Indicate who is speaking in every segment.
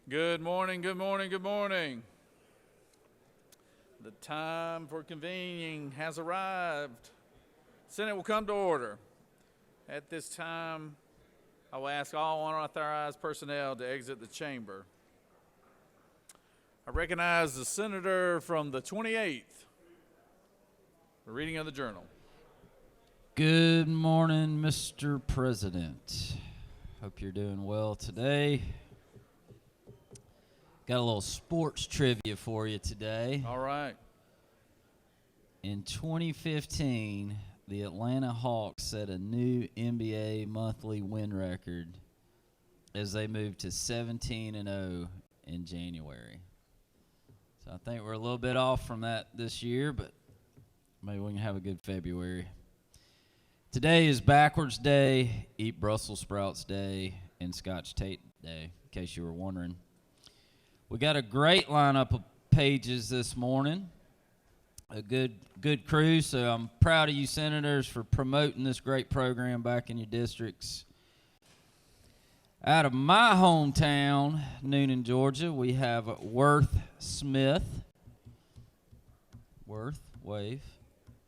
Speaker 1: Good morning, good morning, good morning. The time for convening has arrived. Senate will come to order. At this time, I will ask all unauthorized personnel to exit the chamber. I recognize the senator from the 28th. The reading of the journal.
Speaker 2: Good morning, Mr. President. Hope you're doing well today. Got a little sports trivia for you today.
Speaker 1: All right.
Speaker 2: In 2015, the Atlanta Hawks set a new NBA monthly win record as they moved to 17-0 in January. So I think we're a little bit off from that this year, but maybe we can have a good February. Today is Backwards Day, Eat Brussels Sprouts Day, and Scotch Tape Day, in case you were wondering. We got a great lineup of pages this morning, a good crew, so I'm proud of you senators for promoting this great program back in your districts. Out of my hometown, Noonan, Georgia, we have Worth Smith. Worth, wave.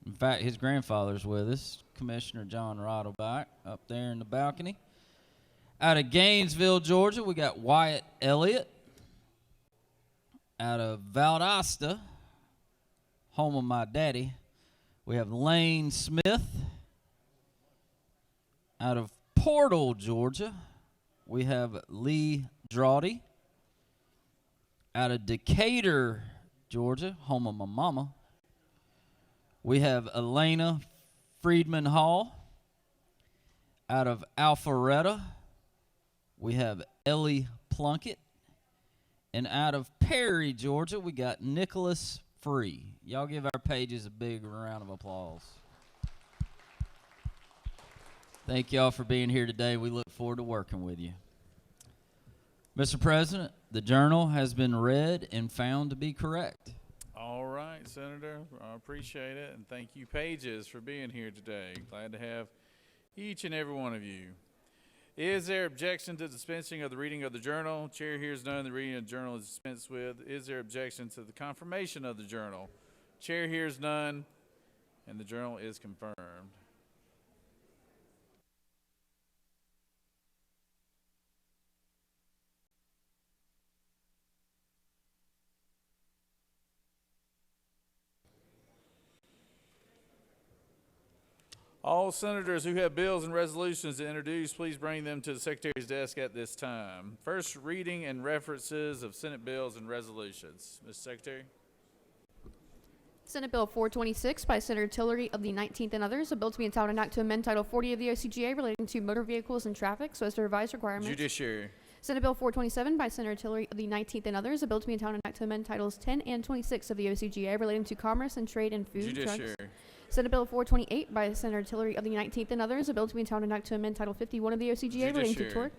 Speaker 2: In fact, his grandfather's with us, Commissioner John Rodelbach, up there in the balcony. Out of Gainesville, Georgia, we got Wyatt Elliott. Out of Valdosta, home of my daddy, we have Lane Smith. Out of Portal, Georgia, we have Lee Drawdy. Out of Decatur, Georgia, home of my mama, we have Elena Friedman Hall. Out of Alpharetta, we have Ellie Plunkett. And out of Perry, Georgia, we got Nicholas Free. Y'all give our pages a big round of applause. Thank y'all for being here today. We look forward to working with you. Mr. President, the journal has been read and found to be correct.
Speaker 1: All right, Senator. I appreciate it, and thank you, pages, for being here today. Glad to have each and every one of you. Is there objection to dispensing of the reading of the journal? Chair hears none. The reading of the journal is dispensed with. Is there objection to the confirmation of the journal? Chair hears none, and the journal is confirmed. All senators who have bills and resolutions to introduce, please bring them to the Secretary's desk at this time. First reading and references of Senate bills and resolutions. Mr. Secretary.
Speaker 3: Senate Bill 426 by Senator Tillery of the 19th and others, a bill to be entitled an act to amend Title 40 of the OCGA relating to motor vehicles and traffic so as to revise requirements.
Speaker 1: Judiciary.
Speaker 3: Senate Bill 427 by Senator Tillery of the 19th and others, a bill to be entitled an act to amend Titles 10 and 26 of the OCGA relating to commerce and trade in food,
Speaker 1: Judiciary.
Speaker 3: drugs. Senate Bill 428 by Senator Tillery of the 19th and others, a bill to be entitled an act to amend Title 51 of the OCGA relating to tort.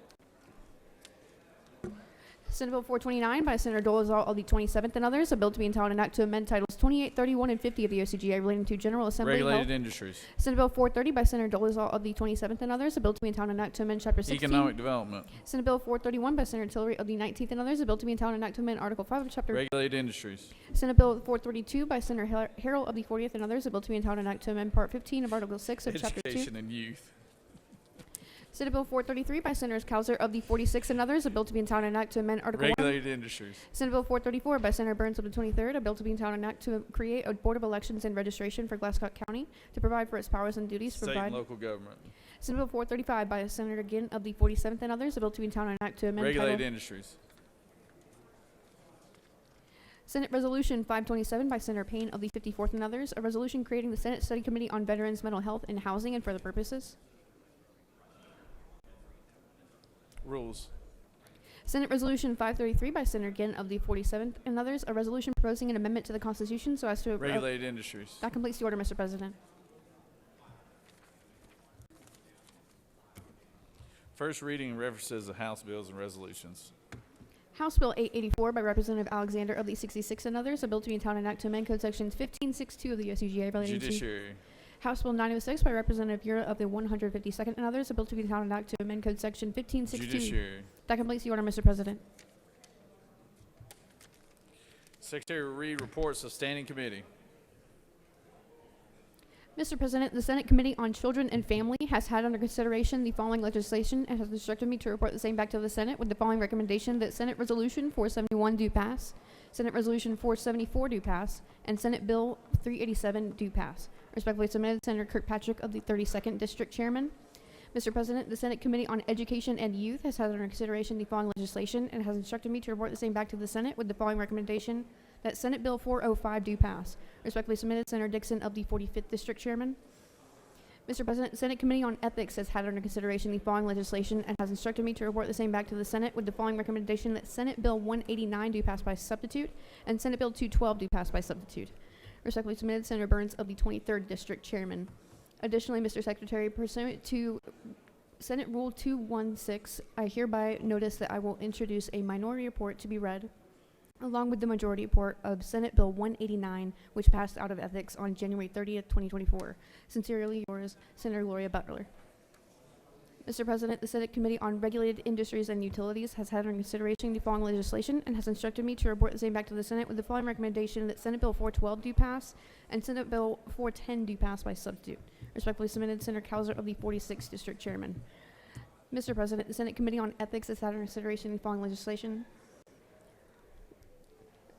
Speaker 3: Senate Bill 429 by Senator Dolezal of the 27th and others, a bill to be entitled an act to amend Titles 28, 31, and 50 of the OCGA relating to General Assembly
Speaker 1: Regulated
Speaker 3: health.
Speaker 1: industries.
Speaker 3: Senate Bill 430 by Senator Dolezal of the 27th and others, a bill to be entitled an act to amend Chapter 16.
Speaker 1: Economic development.
Speaker 3: Senate Bill 431 by Senator Tillery of the 19th and others, a bill to be entitled an act to amend Article 5 of Chapter.
Speaker 1: Regulated industries.
Speaker 3: Senate Bill 432 by Senator Harrell of the 40th and others, a bill to be entitled an act to amend Part 15 of Article 6 of Chapter 2.
Speaker 1: Education and youth.
Speaker 3: Senate Bill 433 by Senators Cowser of the 46th and others, a bill to be entitled an act to amend Article 1.
Speaker 1: Regulated industries.
Speaker 3: Senate Bill 434 by Senator Burns of the 23rd, a bill to be entitled an act to create a Board of Elections and Registration for Glasscock County to provide for its powers and duties.
Speaker 1: State and local government.
Speaker 3: Senate Bill 435 by Senator Ginn of the 47th and others, a bill to be entitled an act to amend
Speaker 1: Regulated
Speaker 3: Title.
Speaker 1: industries.
Speaker 3: Senate Resolution 527 by Senator Payne of the 54th and others, a resolution creating the Senate Study Committee on Veterans, Mental Health, and Housing and for other purposes.
Speaker 1: Rules.
Speaker 3: Senate Resolution 533 by Senator Ginn of the 47th and others, a resolution proposing an amendment to the Constitution so as to...
Speaker 1: Regulated industries.
Speaker 3: That completes the order, Mr. President.
Speaker 1: First reading and references of House bills and resolutions.
Speaker 3: House Bill 884 by Representative Alexander of the 66th and others, a bill to be entitled an act to amend Code Section 1562 of the OCGA relating to...
Speaker 1: Judiciary.
Speaker 3: House Bill 906 by Representative Yura of the 152nd and others, a bill to be entitled an act to amend Code Section 1562.
Speaker 1: Judiciary.
Speaker 3: That completes the order, Mr. President.
Speaker 1: Secretary will read reports of standing committee.
Speaker 3: Mr. President, the Senate Committee on Children and Family has had under consideration the following legislation and has instructed me to report the same back to the Senate with the following recommendation: that Senate Resolution 471 do pass, Senate Resolution 474 do pass, and Senate Bill 387 do pass. Respectfully submitted, Senator Kirkpatrick of the 32nd District Chairman. Mr. President, the Senate Committee on Education and Youth has had under consideration the following legislation and has instructed me to report the same back to the Senate with the following recommendation: that Senate Bill 405 do pass. Respectfully submitted, Senator Dixon of the 45th District Chairman. Mr. President, the Senate Committee on Ethics has had under consideration the following legislation and has instructed me to report the same back to the Senate with the following recommendation: that Senate Bill 189 do pass by substitute and Senate Bill 212 do pass by substitute. Respectfully submitted, Senator Burns of the 23rd District Chairman. Additionally, Mr. Secretary, pursuant to Senate Rule 216, I hereby notice that I will introduce a minority report to be read along with the majority report of Senate Bill 189, which passed out of ethics on January 30th, 2024. Sincerely yours, Senator Gloria Butler. Mr. President, the Senate Committee on Regulated Industries and Utilities has had under consideration the following legislation and has instructed me to report the same back to the Senate with the following recommendation: that Senate Bill 412 do pass and Senate Bill 410 do pass by substitute. Respectfully submitted, Senator Cowser of the 46th District Chairman. Mr. President, the Senate Committee on Ethics has had under consideration the following legislation.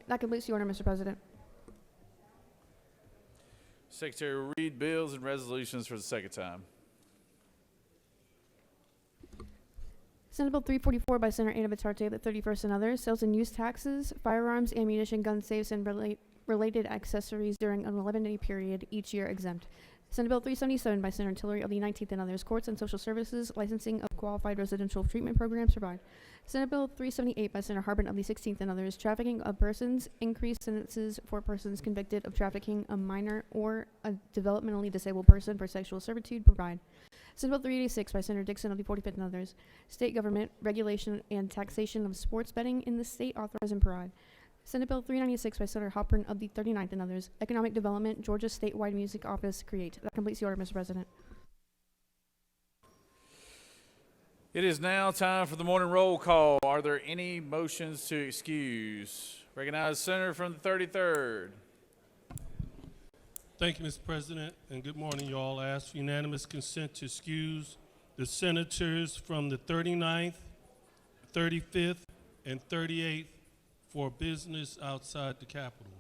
Speaker 3: That completes the order, Mr. President.
Speaker 1: Secretary will read bills and resolutions for the second time.
Speaker 3: Senate Bill 344 by Senator Ana Bitarte of the 31st and others, sales and use taxes, firearms, ammunition, gun safes, and related accessories during an 11-day period each year exempt. Senate Bill 377 by Senator Tillery of the 19th and others, courts and social services, licensing of qualified residential treatment programs provide. Senate Bill 378 by Senator Harbin of the 16th and others, trafficking of persons, increased sentences for persons convicted of trafficking a minor or a developmentally disabled person for sexual servitude provide. Senate Bill 386 by Senator Dixon of the 45th and others, state government regulation and taxation of sports betting in the state authorized and provide. Senate Bill 396 by Senator Halpern of the 39th and others, economic development, Georgia statewide music office create. That completes the order, Mr. President.
Speaker 1: It is now time for the morning roll call. Are there any motions to excuse? Recognize Senator from the 33rd.
Speaker 4: Thank you, Mr. President, and good morning, y'all. I ask for unanimous consent to excuse the senators from the 39th, 35th, and 38th for business outside the Capitol.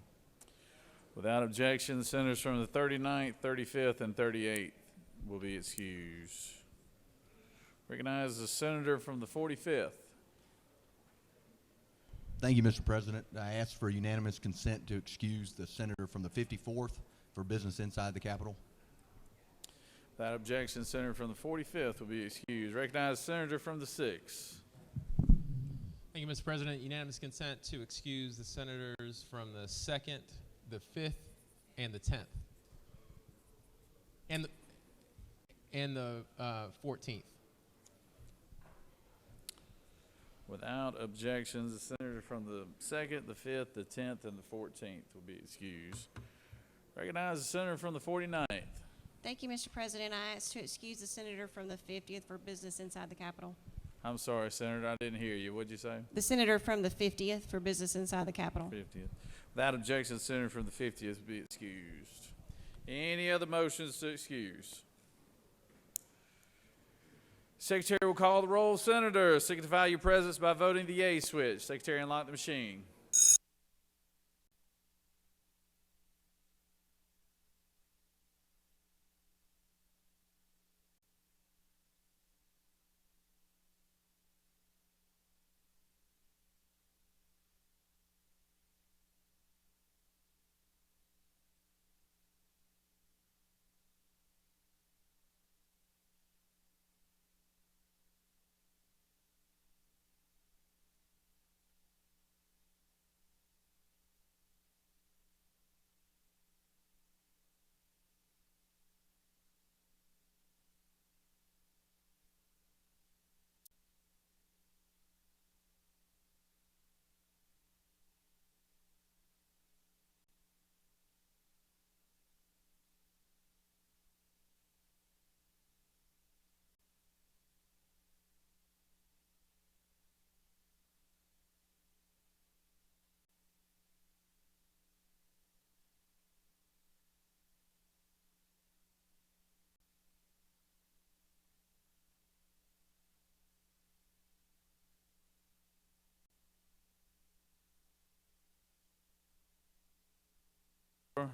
Speaker 1: Without objection, the senators from the 39th, 35th, and 38th will be excused. Recognize the senator from the 45th.
Speaker 5: Thank you, Mr. President. I ask for unanimous consent to excuse the senator from the 54th for business inside the Capitol.
Speaker 1: Without objection, the senator from the 45th will be excused. Recognize the senator from the 6th.
Speaker 6: Thank you, Mr. President. Unanimous consent to excuse the senators from the 2nd, the 5th, and the 10th. And the 14th.
Speaker 1: Without objections, the senator from the 2nd, the 5th, the 10th, and the 14th will be excused. Recognize the senator from the 49th.
Speaker 7: Thank you, Mr. President. I ask to excuse the senator from the 50th for business inside the Capitol.
Speaker 1: I'm sorry, Senator, I didn't hear you. What'd you say?
Speaker 7: The senator from the 50th for business inside the Capitol.
Speaker 1: 50th. Without objection, the senator from the 50th will be excused. Any other motions to excuse? Secretary will call the roll. Senator, signify your presence by voting the yea switch. Secretary, unlock the machine.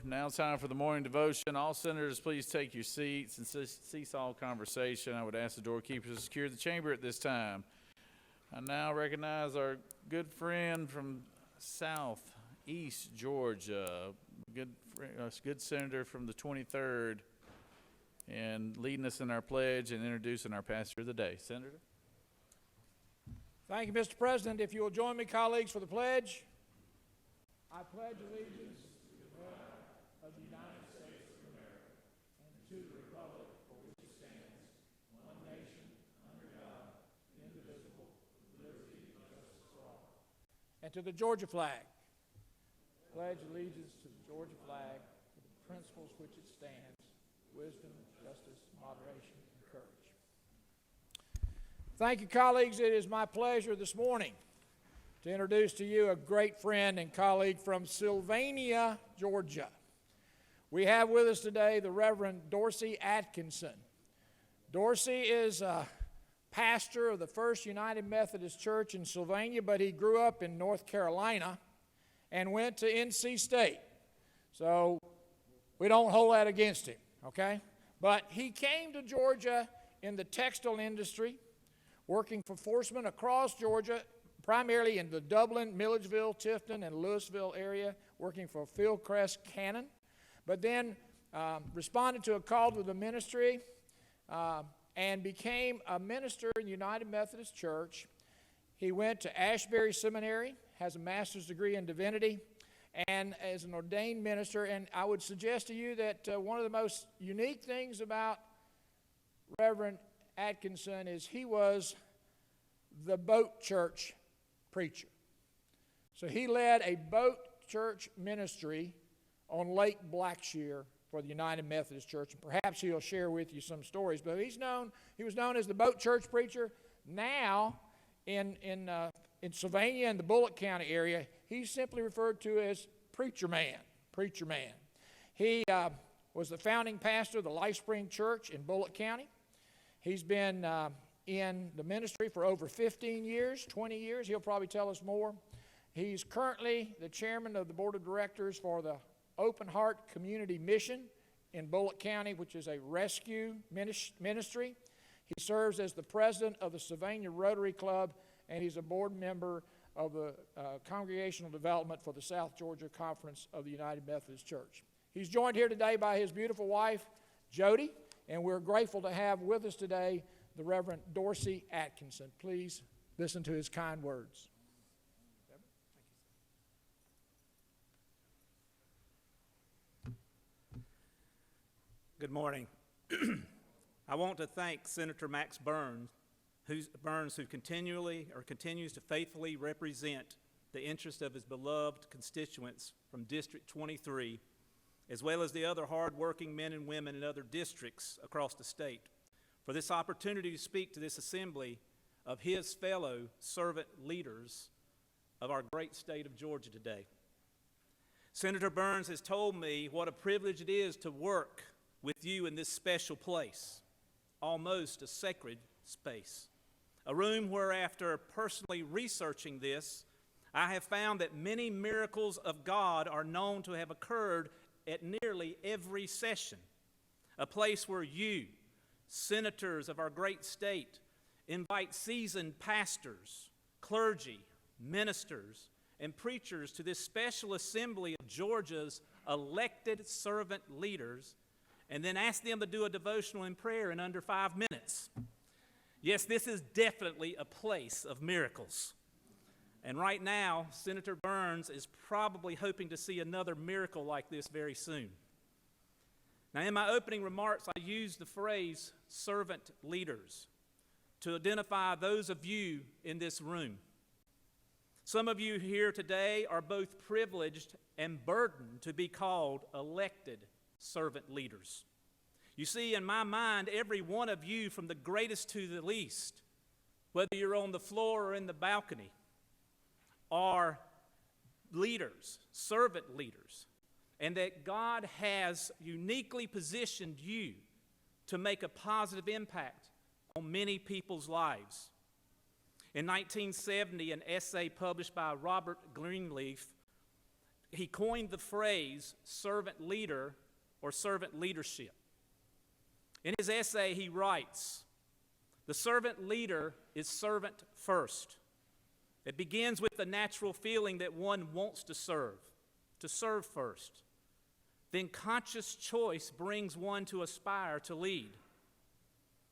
Speaker 1: Now it's time for the morning devotion. All senators, please take your seats and cease all conversation. I would ask the doorkeepers to secure the chamber at this time. I now recognize our good friend from Southeast Georgia, good senator from the 23rd, and leading us in our pledge and introducing our pastor of the day. Senator?
Speaker 8: Thank you, Mr. President. If you will join me, colleagues, for the pledge. I pledge allegiance to the flag of the United States of America and to the republic for which it stands, one nation, under God, indivisible, with liberty and justice for all. And to the Georgia flag. Pledge allegiance to the Georgia flag for the principles which it stands, wisdom, justice, moderation, and courage. Thank you, colleagues. It is my pleasure this morning to introduce to you a great friend and colleague from Sylvania, Georgia. We have with us today the Reverend Dorsey Atkinson. Dorsey is a pastor of the First United Methodist Church in Sylvania, but he grew up in North Carolina and went to NC State. So we don't hold that against him, okay? But he came to Georgia in the textile industry, working for Forsman across Georgia, primarily in the Dublin, Milledgeville, Tifton, and Louisville area, working for Fieldcrest Cannon, but then responded to a call to the ministry and became a minister in United Methodist Church. He went to Ashbury Seminary, has a master's degree in divinity, and as an ordained minister. And I would suggest to you that one of the most unique things about Reverend Atkinson is he was the boat church preacher. So he led a boat church ministry on Lake Blackshear for the United Methodist Church. And perhaps he'll share with you some stories. But he was known as the boat church preacher. Now, in Sylvania and the Bullock County area, he's simply referred to as Preacher Man. Preacher Man. He was the founding pastor of the Life Spring Church in Bullock County. He's been in the ministry for over 15 years, 20 years. He'll probably tell us more. He's currently the chairman of the board of directors for the Open Heart Community Mission in Bullock County, which is a rescue ministry. He serves as the president of the Sylvania Rotary Club, and he's a board member of the Congregational Development for the South Georgia Conference of the United Methodist Church. He's joined here today by his beautiful wife, Jody, and we're grateful to have with us today the Reverend Dorsey Atkinson. Please listen to his kind words.
Speaker 9: Good morning. I want to thank Senator Max Burns, who continues to faithfully represent the interest of his beloved constituents from District 23, as well as the other hard-working men and women in other districts across the state, for this opportunity to speak to this assembly of his fellow servant leaders of our great state of Georgia today. Senator Burns has told me what a privilege it is to work with you in this special place, almost a sacred space, a room where, after personally researching this, I have found that many miracles of God are known to have occurred at nearly every session, a place where you, senators of our great state, invite seasoned pastors, clergy, ministers, and preachers to this special assembly of Georgia's elected servant leaders, and then ask them to do a devotional and prayer in under 5 minutes. Yes, this is definitely a place of miracles. And right now, Senator Burns is probably hoping to see another miracle like this very soon. Now, in my opening remarks, I used the phrase servant leaders to identify those of you in this room. Some of you here today are both privileged and burdened to be called elected servant leaders. You see, in my mind, every one of you, from the greatest to the least, whether you're on the floor or in the balcony, are leaders, servant leaders, and that God has uniquely positioned you to make a positive impact on many people's lives. In 1970, an essay published by Robert Greenleaf he coined the phrase servant leader or servant leadership. In his essay, he writes, "The servant leader is servant first. It begins with the natural feeling that one wants to serve first. Then conscious choice brings one to aspire to lead.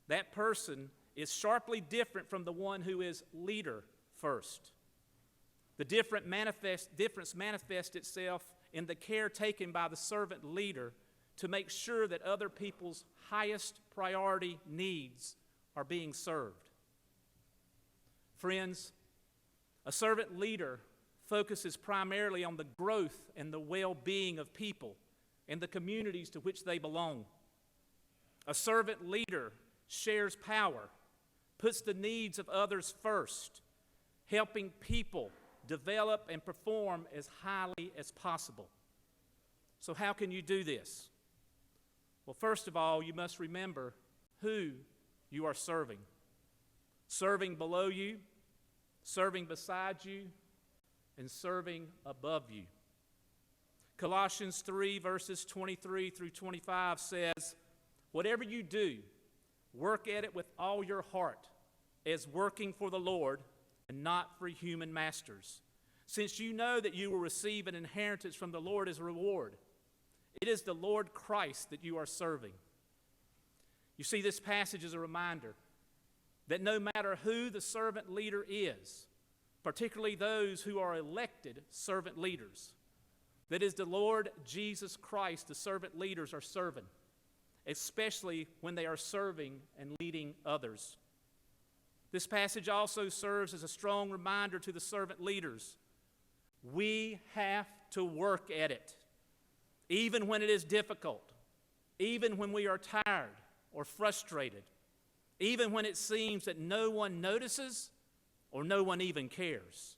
Speaker 9: That person is sharply different from the one who is leader first. The difference manifests itself in the care taken by the servant leader to make sure that other people's highest priority needs are being served." Friends, a servant leader focuses primarily on the growth and the well-being of people and the communities to which they belong. A servant leader shares power, puts the needs of others first, helping people develop and perform as highly as possible. So how can you do this? Well, first of all, you must remember who you are serving. Serving below you, serving beside you, and serving above you. Colossians 3, verses 23 through 25 says, "Whatever you do, work at it with all your heart, as working for the Lord and not for human masters, since you know that you will receive an inheritance from the Lord as a reward. It is the Lord Christ that you are serving." You see, this passage is a reminder that no matter who the servant leader is, particularly those who are elected servant leaders, that is the Lord Jesus Christ, the servant leaders are serving, especially when they are serving and leading others. This passage also serves as a strong reminder to the servant leaders. We have to work at it, even when it is difficult, even when we are tired or frustrated, even when it seems that no one notices or no one even cares,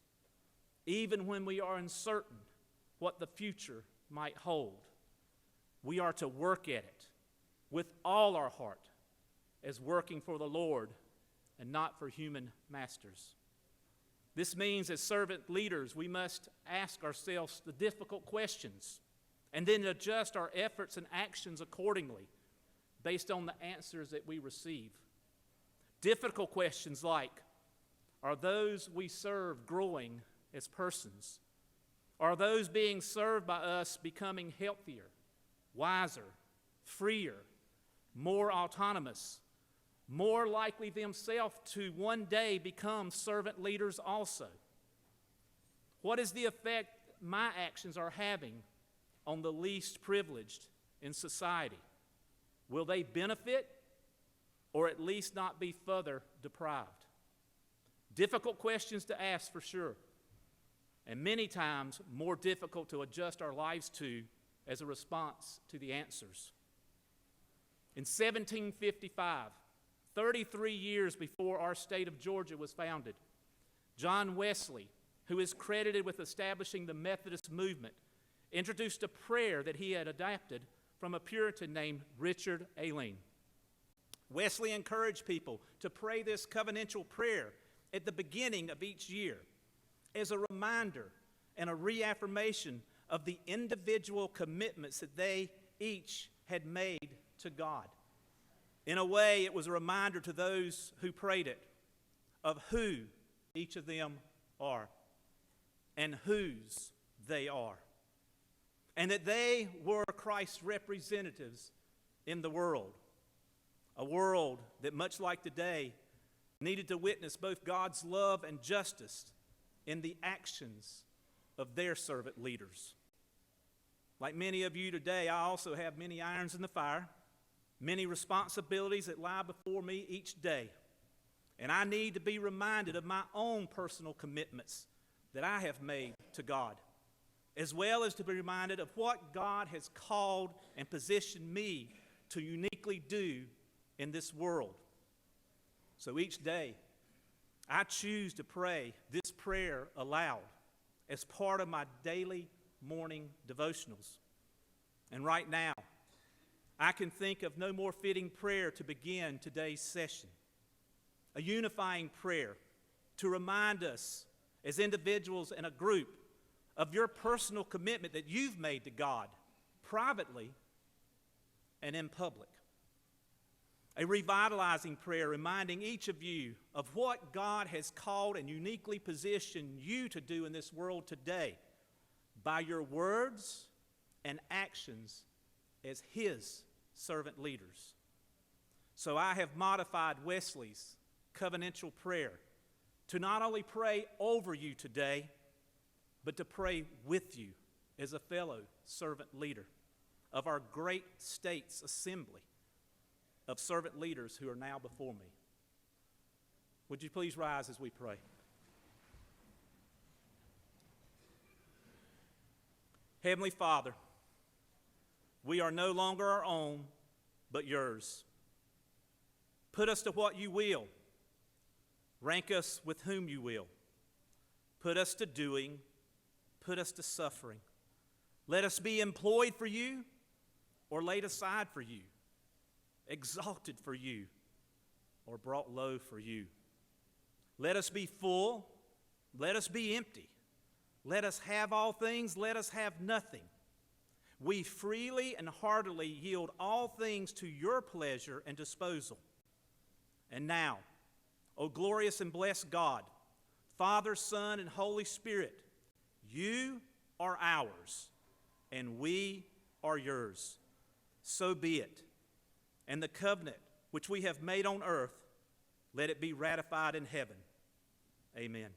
Speaker 9: even when we are uncertain what the future might hold. We are to work at it with all our heart as working for the Lord and not for human masters. This means as servant leaders, we must ask ourselves the difficult questions and then adjust our efforts and actions accordingly based on the answers that we receive. Difficult questions like, are those we serve growing as persons? Are those being served by us becoming healthier, wiser, freer, more autonomous, more likely themselves to one day become servant leaders also? What is the effect my actions are having on the least privileged in society? Will they benefit or at least not be further deprived? Difficult questions to ask for sure, and many times more difficult to adjust our lives to as a response to the answers. In 1755, 33 years before our state of Georgia was founded, John Wesley, who is credited with establishing the Methodist movement, introduced a prayer that he had adapted from a Puritan named Richard Aileen. Wesley encouraged people to pray this covenantal prayer at the beginning of each year as a reminder and a reaffirmation of the individual commitments that they each had made to God. In a way, it was a reminder to those who prayed it of who each of them are and whose they are, and that they were Christ's representatives in the world, a world that, much like today, needed to witness both God's love and justice in the actions of their servant leaders. Like many of you today, I also have many irons in the fire, many responsibilities that lie before me each day, and I need to be reminded of my own personal commitments that I have made to God, as well as to be reminded of what God has called and positioned me to uniquely do in this world. So each day, I choose to pray this prayer aloud as part of my daily morning devotionals. And right now, I can think of no more fitting prayer to begin today's session. A unifying prayer to remind us as individuals and a group of your personal commitment that you've made to God, privately and in public. A revitalizing prayer reminding each of you of what God has called and uniquely positioned you to do in this world today by your words and actions as His servant leaders. So I have modified Wesley's covenantal prayer to not only pray over you today, but to pray with you as a fellow servant leader of our great state's assembly of servant leaders who are now before me. Would you please rise as we pray? Heavenly Father, we are no longer our own, but yours. Put us to what you will. Rank us with whom you will. Put us to doing. Put us to suffering. Let us be employed for you or laid aside for you, exalted for you or brought low for you. Let us be full. Let us be empty. Let us have all things. Let us have nothing. We freely and heartily yield all things to your pleasure and disposal. And now, O glorious and blessed God, Father, Son, and Holy Spirit, you are ours, and we are yours. So be it. And the covenant which we have made on earth, let it be ratified in heaven. Amen.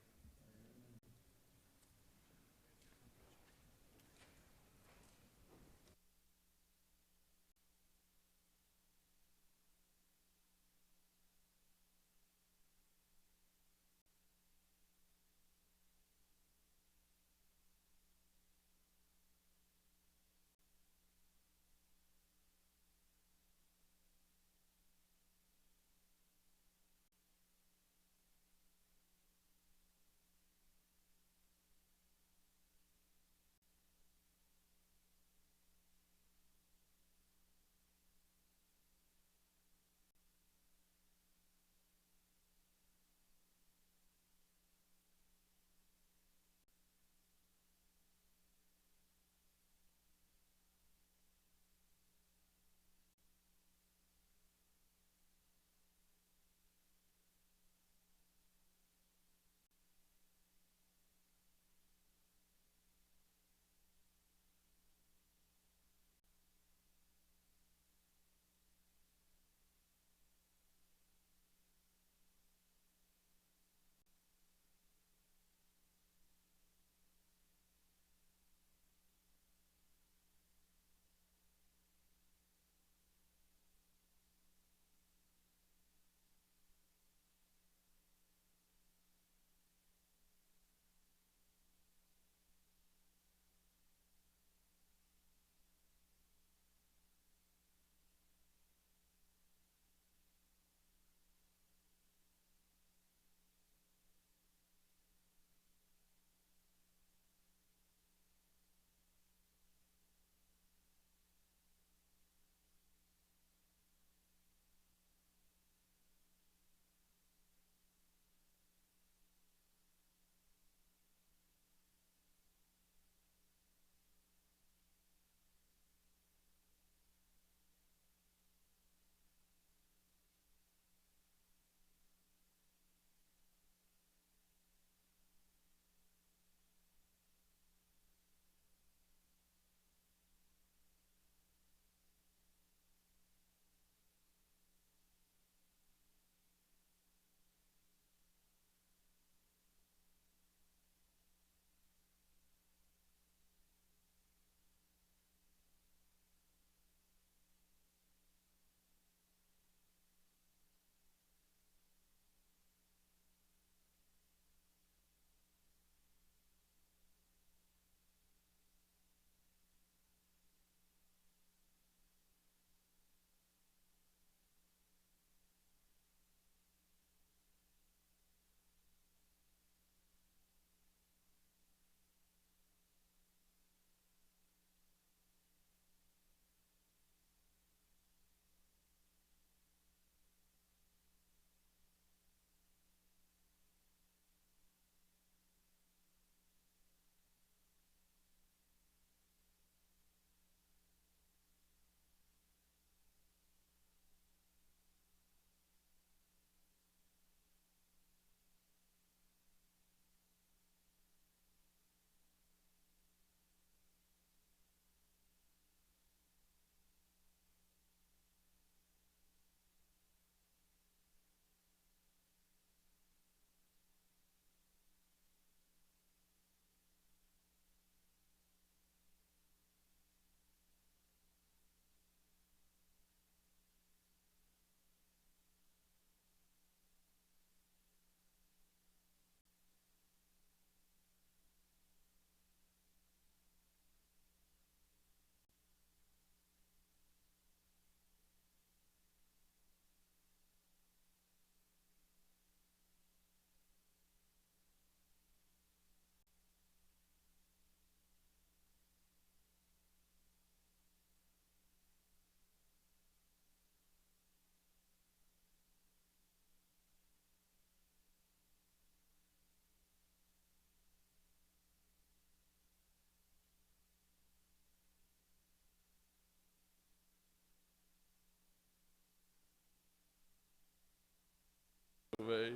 Speaker 1: me.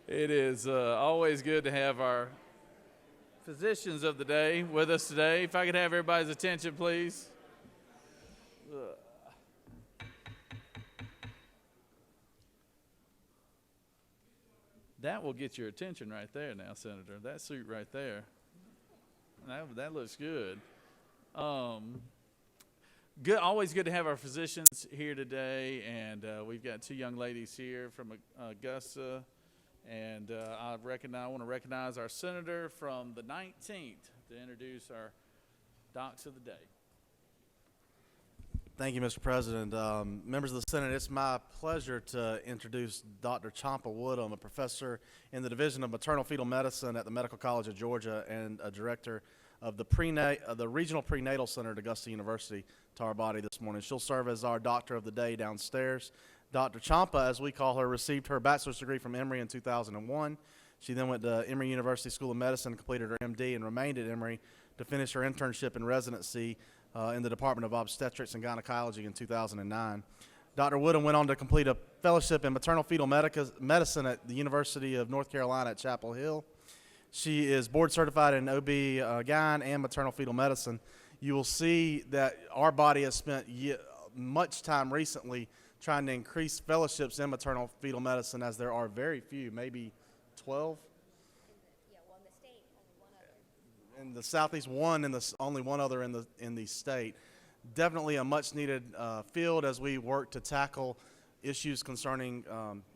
Speaker 1: It is always good to have our physicians of the day with us today. If I could have everybody's attention, please. That will get your attention right there now, Senator. That suit right there. That looks good. Good, always good to have our physicians here today, and we've got two young ladies here from Augusta, and I want to recognize our senator from the 19th to introduce our docs of the day.
Speaker 10: Thank you, Mr. President. Members of the Senate, it's my pleasure to introduce Dr. Champa Woodham, a professor in the Division of Maternal Fetal Medicine at the Medical College of Georgia and a director of the Regional Prenatal Center at Augusta University, to our body this morning. She'll serve as our doctor of the day downstairs. Dr. Champa, as we call her, received her bachelor's degree from Emory in 2001. She then went to Emory University School of Medicine, completed her MD, and remained at Emory to finish her internship and residency in the Department of Obstetrics and Gynecology in 2009. Dr. Woodham went on to complete a fellowship in maternal fetal medicine at the University of North Carolina at Chapel Hill. She is board certified in OB-GYN and maternal fetal medicine. You will see that our body has spent much time recently trying to increase fellowships in maternal fetal medicine, as there are very few, maybe 12.
Speaker 11: In the state, only one other.
Speaker 10: In the Southeast, one, and only one other in the state. Definitely a much needed field as we work to tackle issues concerning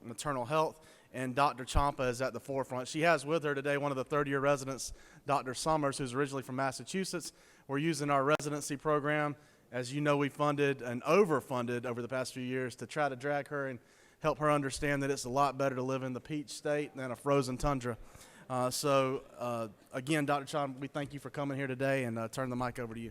Speaker 10: maternal health, and Dr. Champa is at the forefront. She has with her today one of the third-year residents, Dr. Summers, who's originally from Massachusetts. We're using our residency program. As you know, we funded and overfunded over the past few years to try to drag her and help her understand that it's a lot better to live in the peach state than a frozen tundra. Again, Dr. Champa, we thank you for coming here today, and turn the mic over to you.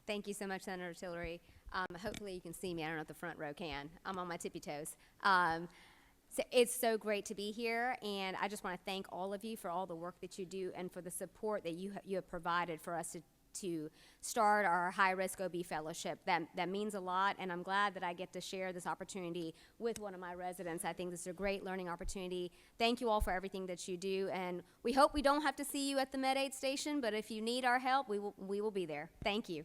Speaker 11: Thank you so much, Senator Tillery. Hopefully you can see me. I don't know if the front row can. I'm on my tippy toes. So it's so great to be here, and I just want to thank all of you for all the work that you do and for the support that you have provided for us to start our high-risk OB fellowship. That means a lot, and I'm glad that I get to share this opportunity with one of my residents. I think this is a great learning opportunity. Thank you all for everything that you do, and we hope we don't have to see you at the Med Aid station, but if you need our help, we will be there. Thank you.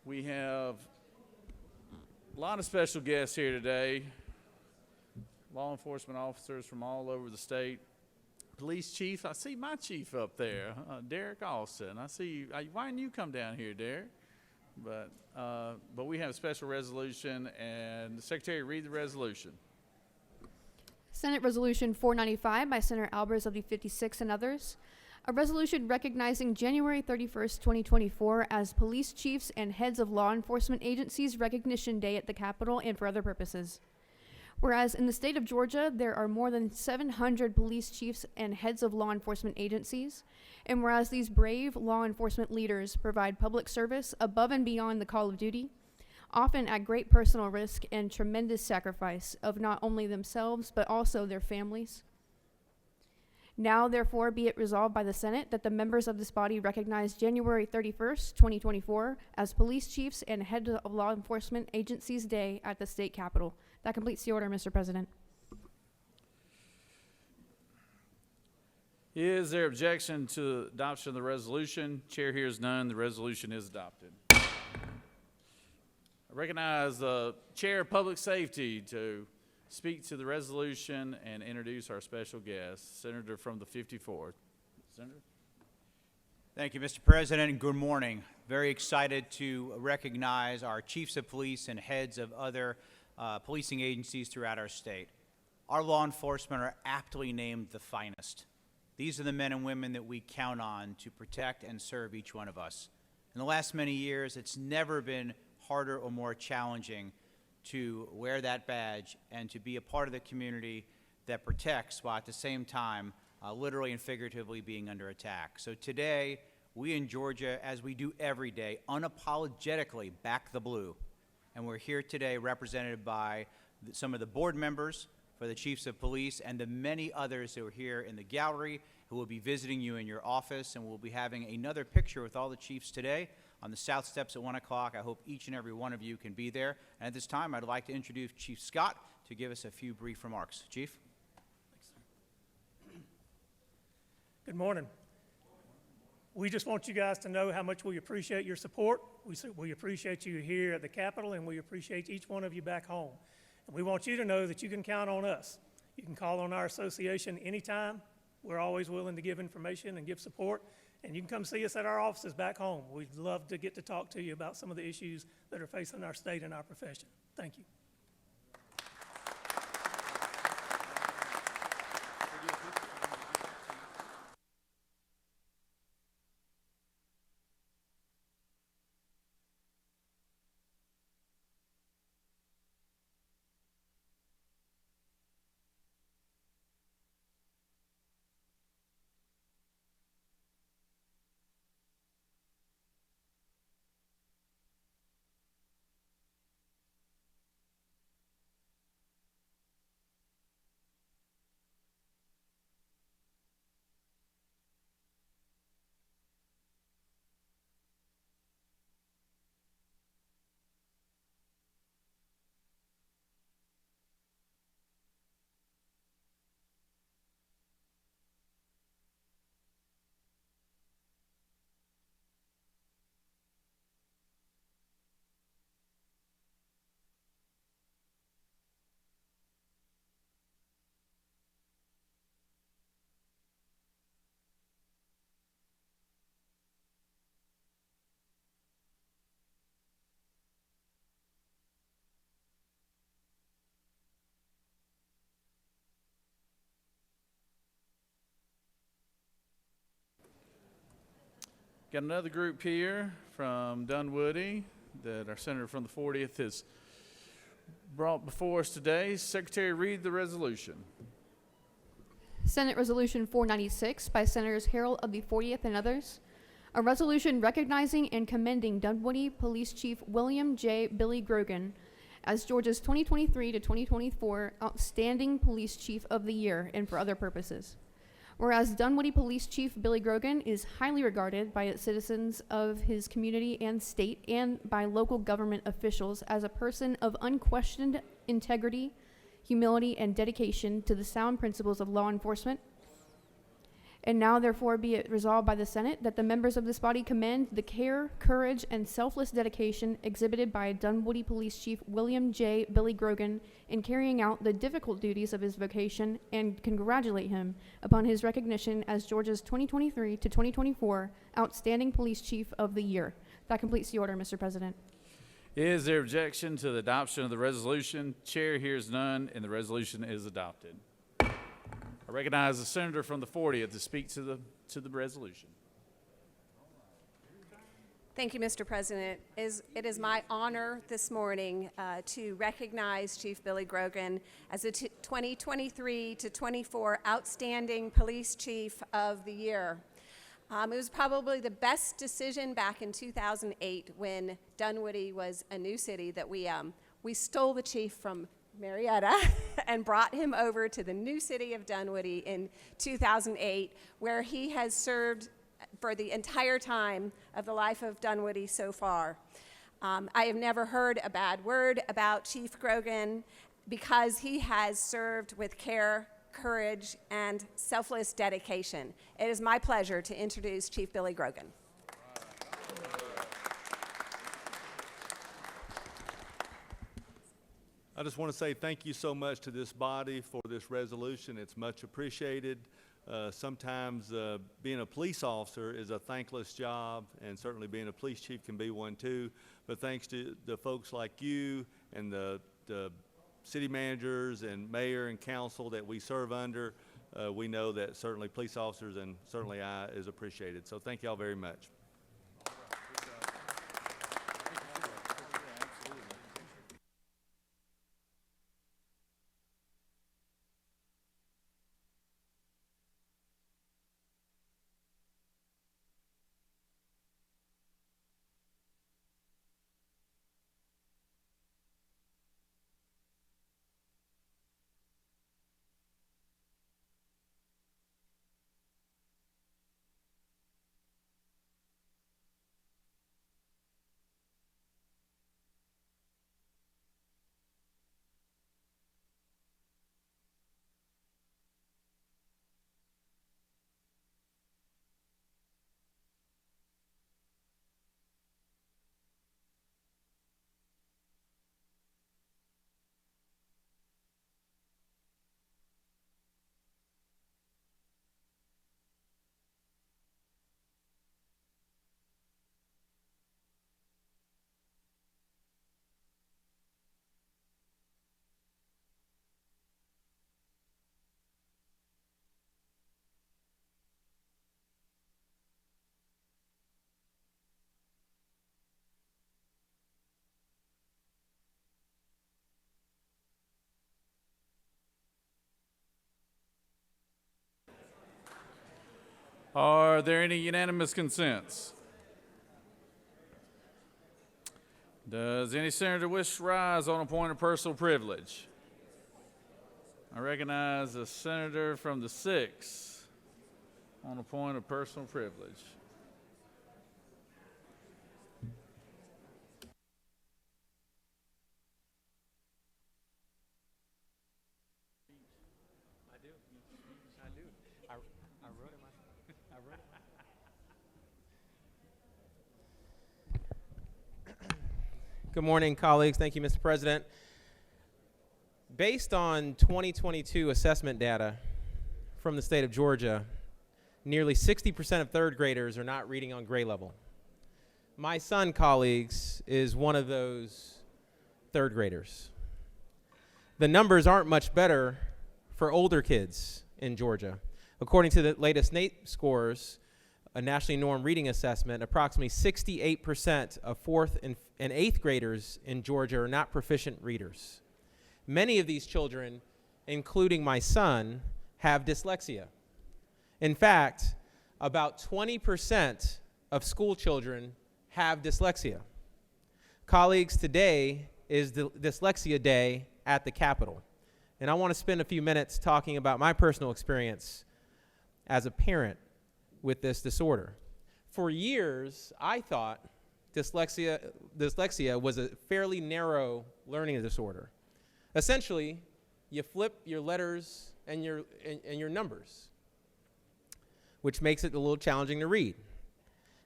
Speaker 1: We have a lot of special guests here today. Law enforcement officers from all over the state. Police chief, I see my chief up there, Derek Austin. I see you. Why didn't you come down here, Derek? But we have a special resolution, and the Secretary, read the resolution.
Speaker 3: Senate Resolution 495 by Senator Albers of the 56th and others. A resolution recognizing January 31st, 2024 as Police Chiefs and Heads of Law Enforcement Agencies Recognition Day at the Capitol and for other purposes. Whereas in the state of Georgia, there are more than 700 police chiefs and heads of law enforcement agencies, and whereas these brave law enforcement leaders provide public service above and beyond the call of duty, often at great personal risk and tremendous sacrifice of not only themselves, but also their families. Now, therefore, be it resolved by the Senate that the members of this body recognize January 31st, 2024 as Police Chiefs and Heads of Law Enforcement Agencies Day at the state capitol. That completes the order, Mr. President.
Speaker 1: Is there objection to adoption of the resolution? Chair hears none. The resolution is adopted. I recognize the Chair of Public Safety to speak to the resolution and introduce our special guest, Senator from the 54th. Senator?
Speaker 12: Thank you, Mr. President, and good morning. Very excited to recognize our chiefs of police and heads of other policing agencies throughout our state. Our law enforcement are aptly named the finest. These are the men and women that we count on to protect and serve each one of us. In the last many years, it's never been harder or more challenging to wear that badge and to be a part of the community that protects while at the same time literally and figuratively being under attack. So today, we in Georgia, as we do every day, unapologetically back the blue. And we're here today represented by some of the board members for the chiefs of police and the many others who are here in the gallery who will be visiting you in your office, and we'll be having another picture with all the chiefs today on the south steps at 1 o'clock. I hope each and every one of you can be there. And at this time, I'd like to introduce Chief Scott to give us a few brief remarks. Chief?
Speaker 13: Good morning. We just want you guys to know how much we appreciate your support. We appreciate you here at the Capitol, and we appreciate each one of you back home. And we want you to know that you can count on us. You can call on our association anytime. We're always willing to give information and give support. And you can come see us at our offices back home. We'd love to get to talk to you about some of the issues that are facing our state and our profession. Thank you.
Speaker 1: Got another group here from Dunwoody that our senator from the 40th has brought before us today. Secretary, read the resolution.
Speaker 3: Senate Resolution 496 by Senators Harrell of the 40th and others. A resolution recognizing and commending Dunwoody Police Chief William J. Billy Grogan as Georgia's 2023 to 2024 Outstanding Police Chief of the Year and for other purposes. Whereas Dunwoody Police Chief Billy Grogan is highly regarded by its citizens of his community and state and by local government officials as a person of unquestioned integrity, humility, and dedication to the sound principles of law enforcement. And now therefore be it resolved by the Senate that the members of this body commend the care, courage, and selfless dedication exhibited by Dunwoody Police Chief William J. Billy Grogan in carrying out the difficult duties of his vocation and congratulate him upon his recognition as Georgia's 2023 to 2024 Outstanding Police Chief of the Year. That completes the order, Mr. President.
Speaker 1: Is there objection to the adoption of the resolution? Chair hears none, and the resolution is adopted. I recognize the senator from the 40th to speak to the resolution.
Speaker 14: Thank you, Mr. President. It is my honor this morning to recognize Chief Billy Grogan as the 2023 to 24 Outstanding Police Chief of the Year. It was probably the best decision back in 2008 when Dunwoody was a new city that we stole the chief from Marietta and brought him over to the new city of Dunwoody in 2008, where he has served for the entire time of the life of Dunwoody so far. I have never heard a bad word about Chief Grogan because he has served with care, courage, and selfless dedication. It is my pleasure to introduce Chief Billy Grogan.
Speaker 15: I just want to say thank you so much to this body for this resolution. It's much appreciated. Sometimes being a police officer is a thankless job, and certainly being a police chief can be one too. But thanks to the folks like you and the city managers and mayor and council that we serve under, we know that certainly police officers and certainly I is appreciated. So thank you all very much.
Speaker 1: Are there any unanimous consents? Does any senator wish to rise on a point of personal privilege? I recognize a senator from the 6th on a point of personal privilege.
Speaker 6: Good morning, colleagues. Thank you, Mr. President. Based on 2022 assessment data from the state of Georgia, nearly 60% of third graders are not reading on grade level. My son, colleagues, is one of those third graders. The numbers aren't much better for older kids in Georgia. According to the latest NAEP scores, a nationally normed reading assessment, approximately 68% of 4th and 8th graders in Georgia are not proficient readers. Many of these children, including my son, have dyslexia. In fact, about 20% of school children have dyslexia. Colleagues, today is the Dyslexia Day at the Capitol. And I want to spend a few minutes talking about my personal experience as a parent with this disorder. For years, I thought dyslexia was a fairly narrow learning disorder. Essentially, you flip your letters and your numbers. which makes it a little challenging to read.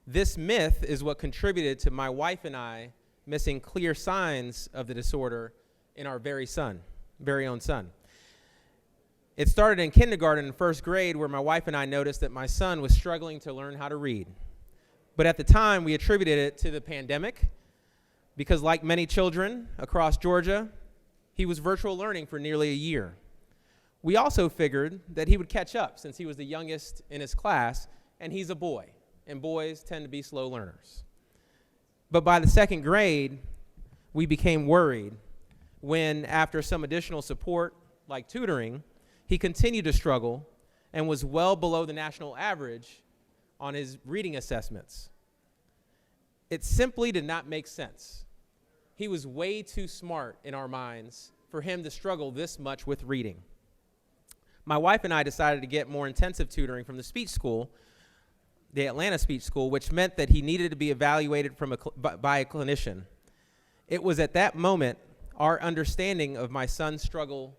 Speaker 6: This myth is what contributed to my wife and I missing clear signs of the disorder in our very own son. It started in kindergarten and first grade, where my wife and I noticed that my son was struggling to learn how to read. But at the time, we attributed it to the pandemic because, like many children across Georgia, he was virtual learning for nearly a year. We also figured that he would catch up since he was the youngest in his class, and he's a boy, and boys tend to be slow learners. But by the second grade, we became worried when, after some additional support, like tutoring, he continued to struggle and was well below the national average on his reading assessments. It simply did not make sense. He was way too smart in our minds for him to struggle this much with reading. My wife and I decided to get more intensive tutoring from the speech school, the Atlanta Speech School, which meant that he needed to be evaluated by a clinician. It was at that moment our understanding of my son's struggle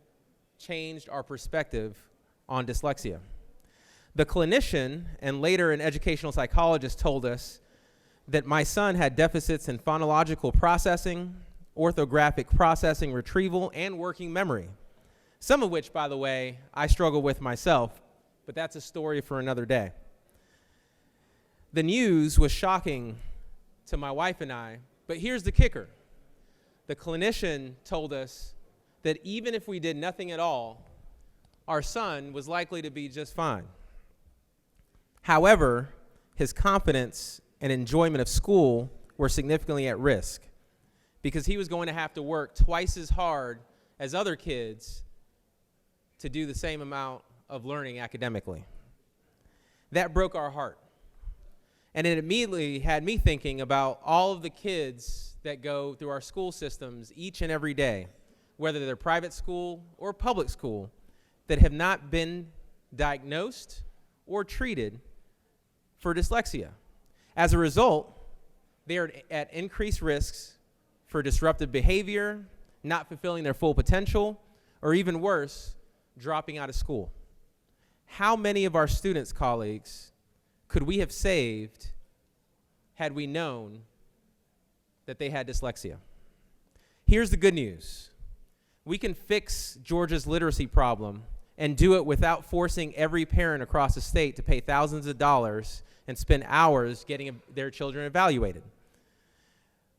Speaker 6: changed our perspective on dyslexia. The clinician and later an educational psychologist told us that my son had deficits in phonological processing, orthographic processing, retrieval, and working memory. Some of which, by the way, I struggle with myself, but that's a story for another day. The news was shocking to my wife and I, but here's the kicker. The clinician told us that even if we did nothing at all, our son was likely to be just fine. However, his confidence and enjoyment of school were significantly at risk because he was going to have to work twice as hard as other kids to do the same amount of learning academically. That broke our heart. And it immediately had me thinking about all of the kids that go through our school systems each and every day, whether they're private school or public school, that have not been diagnosed or treated for dyslexia. As a result, they are at increased risks for disruptive behavior, not fulfilling their full potential, or even worse, dropping out of school. How many of our students, colleagues, could we have saved had we known that they had dyslexia? Here's the good news. We can fix Georgia's literacy problem and do it without forcing every parent across the state to pay thousands of dollars and spend hours getting their children evaluated.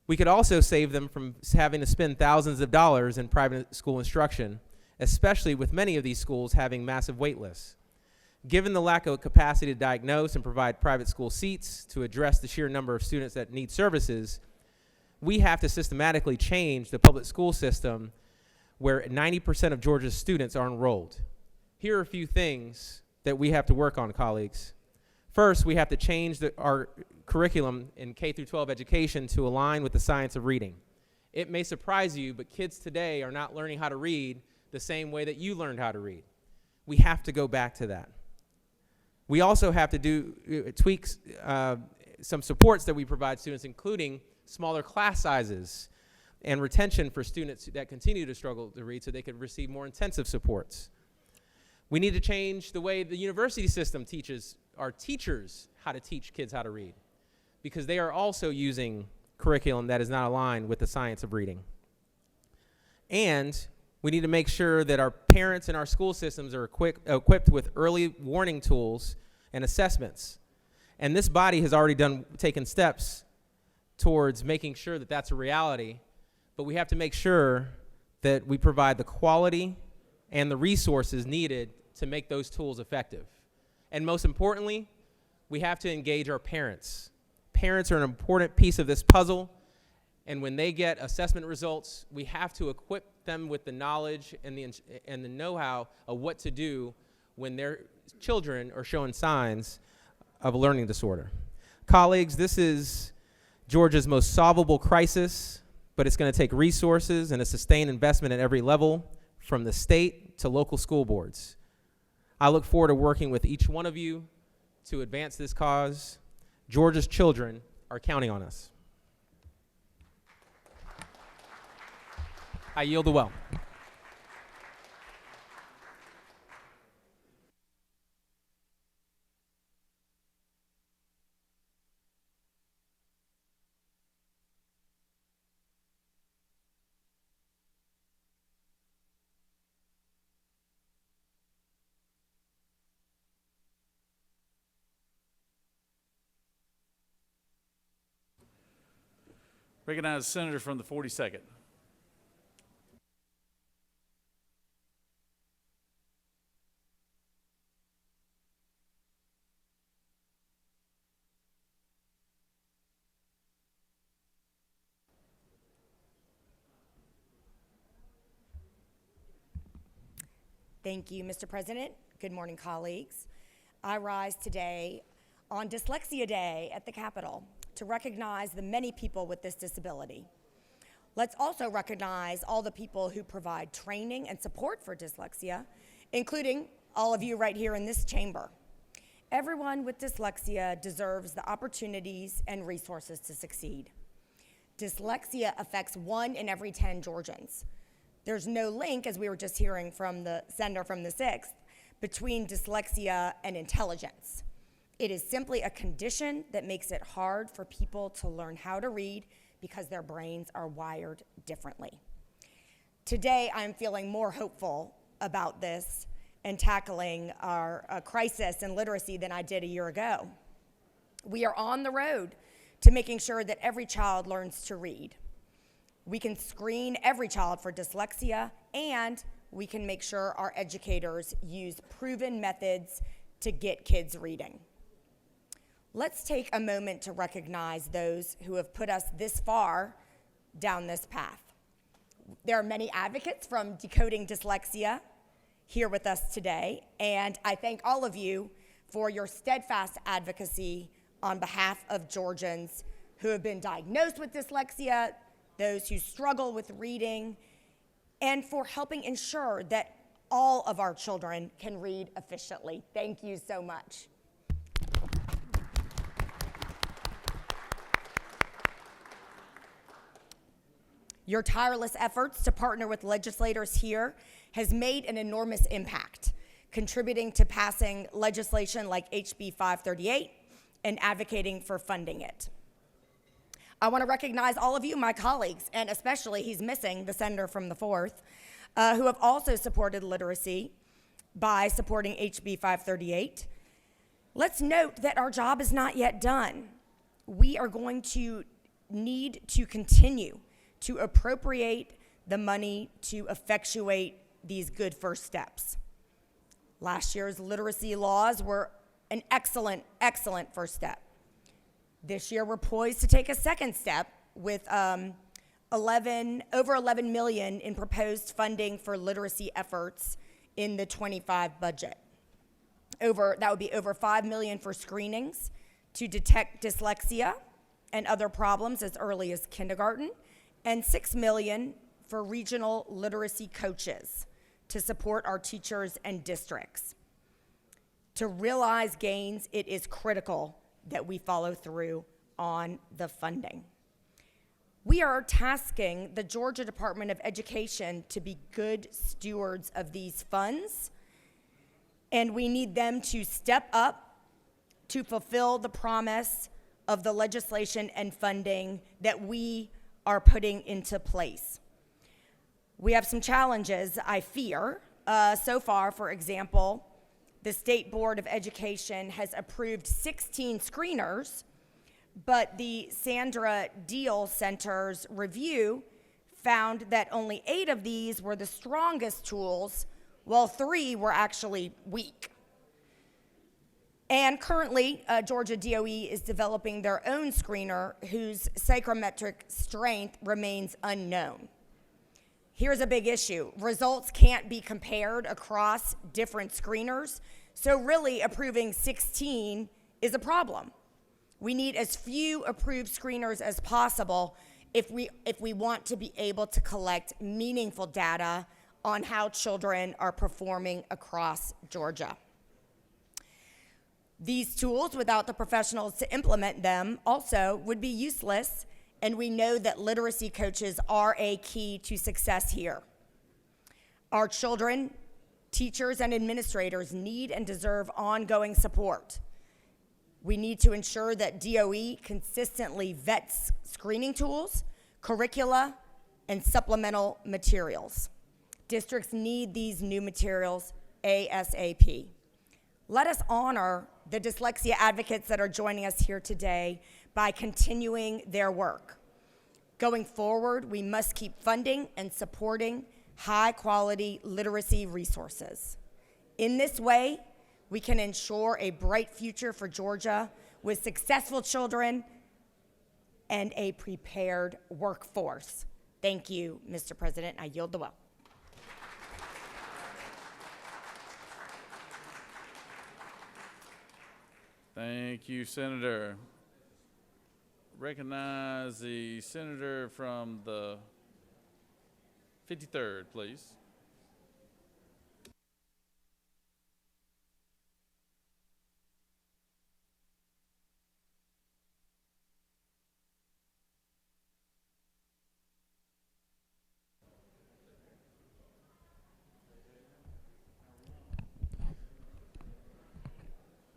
Speaker 6: We could also save them from having to spend thousands of dollars in private school instruction, especially with many of these schools having massive wait lists. Given the lack of capacity to diagnose and provide private school seats to address the sheer number of students that need services, we have to systematically change the public school system where 90% of Georgia's students are enrolled. Here are a few things that we have to work on, colleagues. First, we have to change our curriculum in K through 12 education to align with the science of reading. It may surprise you, but kids today are not learning how to read the same way that you learned how to read. We have to go back to that. We also have to tweak some supports that we provide students, including smaller class sizes and retention for students that continue to struggle to read so they could receive more intensive supports. We need to change the way the university system teaches our teachers how to teach kids how to read, because they are also using curriculum that is not aligned with the science of reading. And we need to make sure that our parents and our school systems are equipped with early warning tools and assessments. And this body has already taken steps towards making sure that that's a reality, but we have to make sure that we provide the quality and the resources needed to make those tools effective. And most importantly, we have to engage our parents. Parents are an important piece of this puzzle, and when they get assessment results, we have to equip them with the knowledge and the know-how of what to do when their children are showing signs of a learning disorder. Colleagues, this is Georgia's most solvable crisis, but it's going to take resources and a sustained investment at every level, from the state to local school boards. I look forward to working with each one of you to advance this cause. Georgia's children are counting on us. I yield the well.
Speaker 1: Recognize the senator from the 42nd.
Speaker 16: Thank you, Mr. President. Good morning, colleagues. I rise today on Dyslexia Day at the Capitol to recognize the many people with this disability. Let's also recognize all the people who provide training and support for dyslexia, including all of you right here in this chamber. Everyone with dyslexia deserves the opportunities and resources to succeed. Dyslexia affects 1 in every 10 Georgians. There's no link, as we were just hearing from the senator from the 6th, between dyslexia and intelligence. It is simply a condition that makes it hard for people to learn how to read because their brains are wired differently. Today, I'm feeling more hopeful about this and tackling our crisis in literacy than I did a year ago. We are on the road to making sure that every child learns to read. We can screen every child for dyslexia, and we can make sure our educators use proven methods to get kids reading. Let's take a moment to recognize those who have put us this far down this path. There are many advocates from Decoding Dyslexia here with us today, and I thank all of you for your steadfast advocacy on behalf of Georgians who have been diagnosed with dyslexia, those who struggle with reading, and for helping ensure that all of our children can read efficiently. Thank you so much. Your tireless efforts to partner with legislators here has made an enormous impact, contributing to passing legislation like HB 538 and advocating for funding it. I want to recognize all of you, my colleagues, and especially, he's missing, the senator from the 4th, who have also supported literacy by supporting HB 538. Let's note that our job is not yet done. We are going to need to continue to appropriate the money to effectuate these good first steps. Last year's literacy laws were an excellent, excellent first step. This year, we're poised to take a second step with over $11 million in proposed funding for literacy efforts in the 25 budget. That would be over $5 million for screenings to detect dyslexia and other problems as early as kindergarten, and $6 million for regional literacy coaches to support our teachers and districts. To realize gains, it is critical that we follow through on the funding. We are tasking the Georgia Department of Education to be good stewards of these funds, and we need them to step up to fulfill the promise of the legislation and funding that we are putting into place. We have some challenges, I fear. So far, for example, the State Board of Education has approved 16 screeners, but the Sandra Deal Center's review found that only 8 of these were the strongest tools, while 3 were actually weak. And currently, Georgia DOE is developing their own screener whose psychometric strength remains unknown. Here's a big issue. Results can't be compared across different screeners, so really approving 16 is a problem. We need as few approved screeners as possible if we want to be able to collect meaningful data on how children are performing across Georgia. These tools, without the professionals to implement them, also would be useless, and we know that literacy coaches are a key to success here. Our children, teachers, and administrators need and deserve ongoing support. We need to ensure that DOE consistently vets screening tools, curricula, and supplemental materials. Districts need these new materials ASAP. Let us honor the dyslexia advocates that are joining us here today by continuing their work. Going forward, we must keep funding and supporting high-quality literacy resources. In this way, we can ensure a bright future for Georgia with successful children and a prepared workforce. Thank you, Mr. President. I yield the well.
Speaker 1: Thank you, Senator. Recognize the senator from the 53rd, please.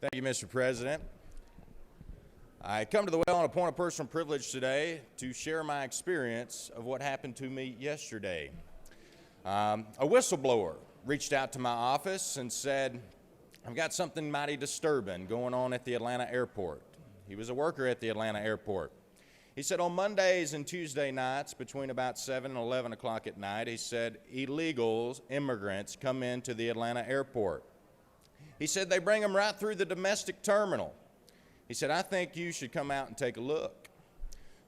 Speaker 17: Thank you, Mr. President. I come to the well on a point of personal privilege today to share my experience of what happened to me yesterday. A whistleblower reached out to my office and said, I've got something mighty disturbing going on at the Atlanta airport. He was a worker at the Atlanta airport. He said on Mondays and Tuesday nights between about 7 and 11 o'clock at night, he said illegals, immigrants, come into the Atlanta airport. He said they bring them right through the domestic terminal. He said, I think you should come out and take a look.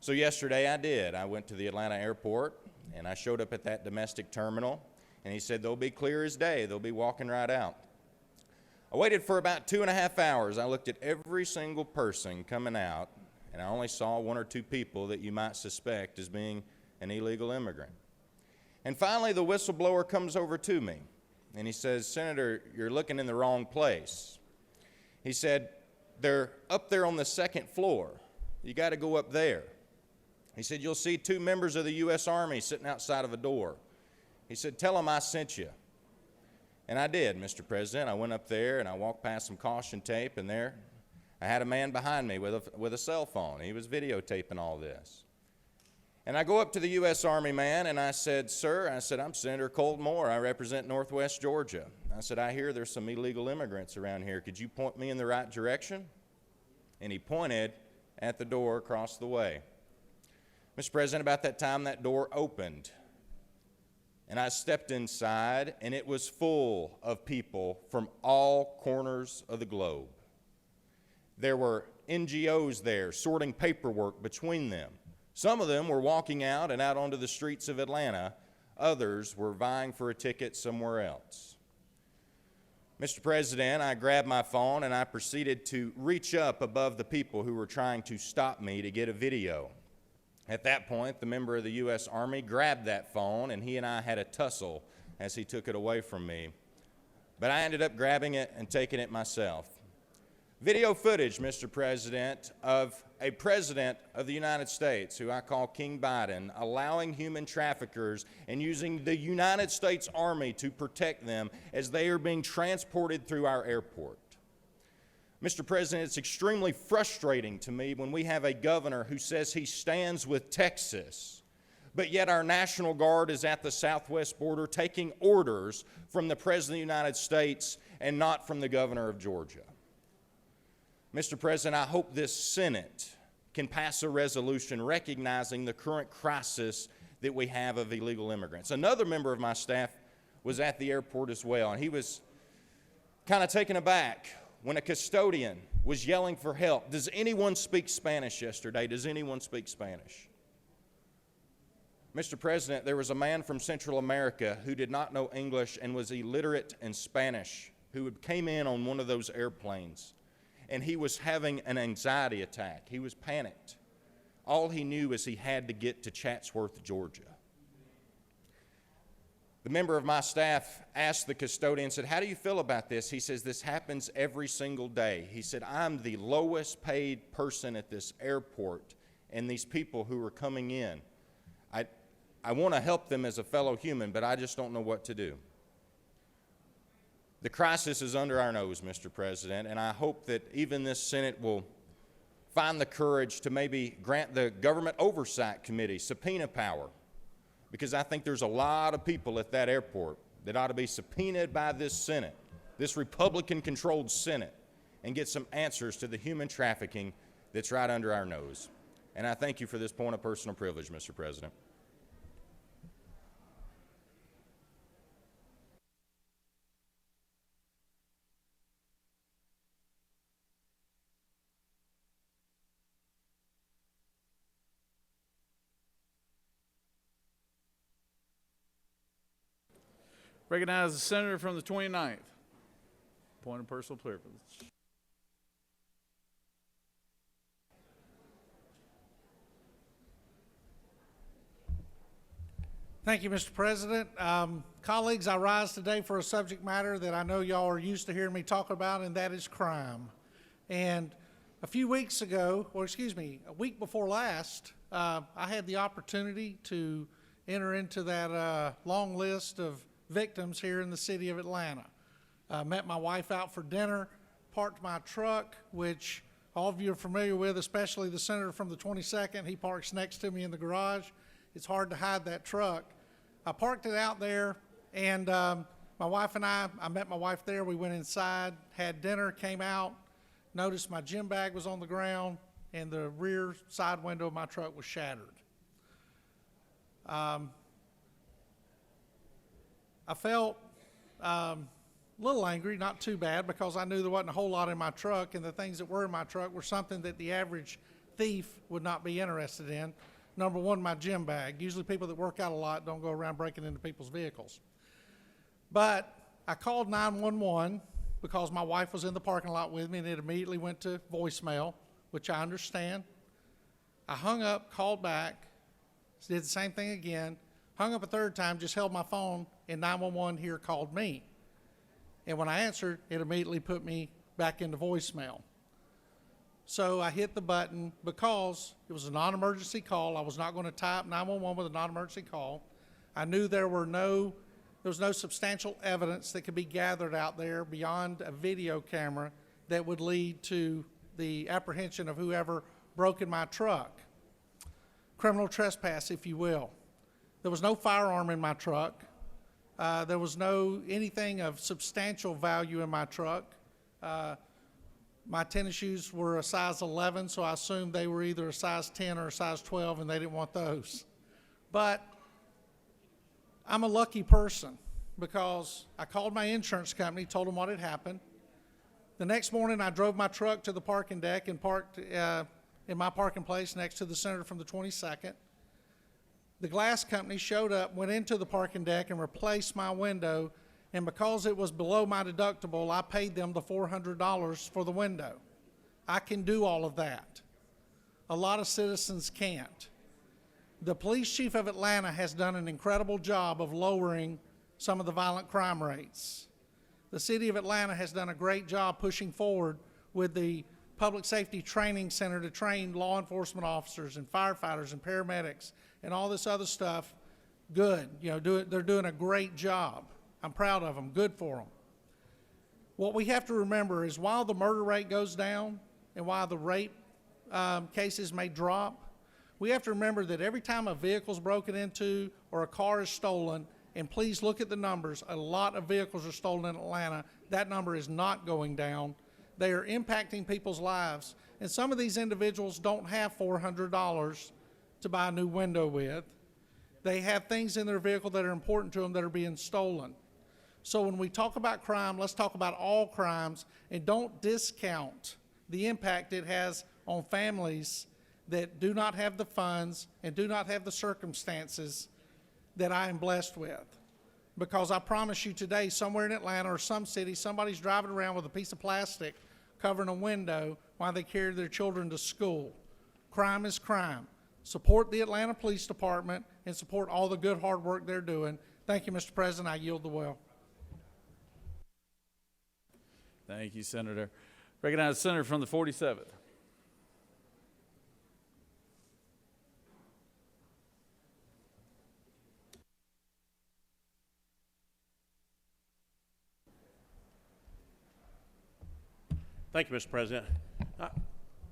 Speaker 17: So yesterday I did. I went to the Atlanta airport and I showed up at that domestic terminal, and he said they'll be clear as day. They'll be walking right out. I waited for about 2.5 hours. I looked at every single person coming out, and I only saw 1 or 2 people that you might suspect as being an illegal immigrant. And finally the whistleblower comes over to me and he says, Senator, you're looking in the wrong place. He said, they're up there on the 2nd floor. You got to go up there. He said, you'll see 2 members of the U.S. Army sitting outside of a door. He said, tell them I sent you. And I did, Mr. President. I went up there and I walked past some caution tape, and there I had a man behind me with a cell phone. He was videotaping all this. And I go up to the U.S. Army man and I said, sir, I'm Senator Colt Moore. I represent Northwest Georgia. I said, I hear there's some illegal immigrants around here. Could you point me in the right direction? And he pointed at the door across the way. Mr. President, about that time that door opened. And I stepped inside, and it was full of people from all corners of the globe. There were NGOs there sorting paperwork between them. Some of them were walking out and out onto the streets of Atlanta. Others were vying for a ticket somewhere else. Mr. President, I grabbed my phone and I proceeded to reach up above the people who were trying to stop me to get a video. At that point, the member of the U.S. Army grabbed that phone, and he and I had a tussle as he took it away from me. But I ended up grabbing it and taking it myself. Video footage, Mr. President, of a president of the United States, who I call King Biden, allowing human traffickers and using the United States Army to protect them as they are being transported through our airport. Mr. President, it's extremely frustrating to me when we have a governor who says he stands with Texas, but yet our National Guard is at the southwest border taking orders from the President of the United States and not from the governor of Georgia. Mr. President, I hope this Senate can pass a resolution recognizing the current crisis that we have of illegal immigrants. Another member of my staff was at the airport as well, and he was kind of taken aback when a custodian was yelling for help. Does anyone speak Spanish yesterday? Does anyone speak Spanish? Mr. President, there was a man from Central America who did not know English and was illiterate in Spanish who came in on one of those airplanes, and he was having an anxiety attack. He was panicked. All he knew is he had to get to Chatsworth, Georgia. The member of my staff asked the custodian, said, how do you feel about this? He says, this happens every single day. He said, I'm the lowest paid person at this airport, and these people who are coming in, I want to help them as a fellow human, but I just don't know what to do. The crisis is under our nose, Mr. President, and I hope that even this Senate will find the courage to maybe grant the Government Oversight Committee subpoena power, because I think there's a lot of people at that airport that ought to be subpoenaed by this Senate, this Republican-controlled Senate, and get some answers to the human trafficking that's right under our nose. and I thank you for this point of personal privilege, Mr. President.
Speaker 1: Recognize the senator from the 29th. Point of personal privilege.
Speaker 18: Thank you, Mr. President. Colleagues, I rise today for a subject matter that I know y'all are used to hearing me talk about, and that is crime. And a few weeks ago, or excuse me, a week before last, I had the opportunity to enter into that long list of victims here in the city of Atlanta. Met my wife out for dinner, parked my truck, which all of you are familiar with, especially the senator from the 22nd. He parks next to me in the garage. It's hard to hide that truck. I parked it out there, and my wife and I met my wife there. We went inside, had dinner, came out, noticed my gym bag was on the ground, and the rear side window of my truck was shattered. I felt a little angry, not too bad, because I knew there wasn't a whole lot in my truck, and the things that were in my truck were something that the average thief would not be interested in. Number one, my gym bag. Usually people that work out a lot don't go around breaking into people's vehicles. But I called 911 because my wife was in the parking lot with me, and it immediately went to voicemail, which I understand. I hung up, called back, did the same thing again, hung up a third time, just held my phone, and 911 here called me. And when I answered, it immediately put me back into voicemail. So I hit the button because it was a non-emergency call. I was not going to type 911 with a non-emergency call. I knew there was no substantial evidence that could be gathered out there beyond a video camera that would lead to the apprehension of whoever broke in my truck. Criminal trespass, if you will. There was no firearm in my truck. There was no anything of substantial value in my truck. My tennis shoes were a size 11, so I assumed they were either a size 10 or a size 12, and they didn't want those. But I'm a lucky person because I called my insurance company, told them what had happened. The next morning, I drove my truck to the parking deck and parked in my parking place next to the senator from the 22nd. The glass company showed up, went into the parking deck and replaced my window, and because it was below my deductible, I paid them the $400 for the window. I can do all of that. A lot of citizens can't. The police chief of Atlanta has done an incredible job of lowering some of the violent crime rates. The city of Atlanta has done a great job pushing forward with the Public Safety Training Center to train law enforcement officers and firefighters and paramedics and all this other stuff. Good. They're doing a great job. I'm proud of them. Good for them. What we have to remember is while the murder rate goes down and while the rape cases may drop, we have to remember that every time a vehicle is broken into or a car is stolen, and please look at the numbers, a lot of vehicles are stolen in Atlanta. That number is not going down. They are impacting people's lives. And some of these individuals don't have $400 to buy a new window with. They have things in their vehicle that are important to them that are being stolen. So when we talk about crime, let's talk about all crimes, and don't discount the impact it has on families that do not have the funds and do not have the circumstances that I am blessed with. Because I promise you today, somewhere in Atlanta or some city, somebody's driving around with a piece of plastic covering a window while they carry their children to school. Crime is crime. Support the Atlanta Police Department and support all the good hard work they're doing. Thank you, Mr. President. I yield the well.
Speaker 1: Thank you, Senator. Recognize the senator from the 47th.
Speaker 19: Thank you, Mr. President.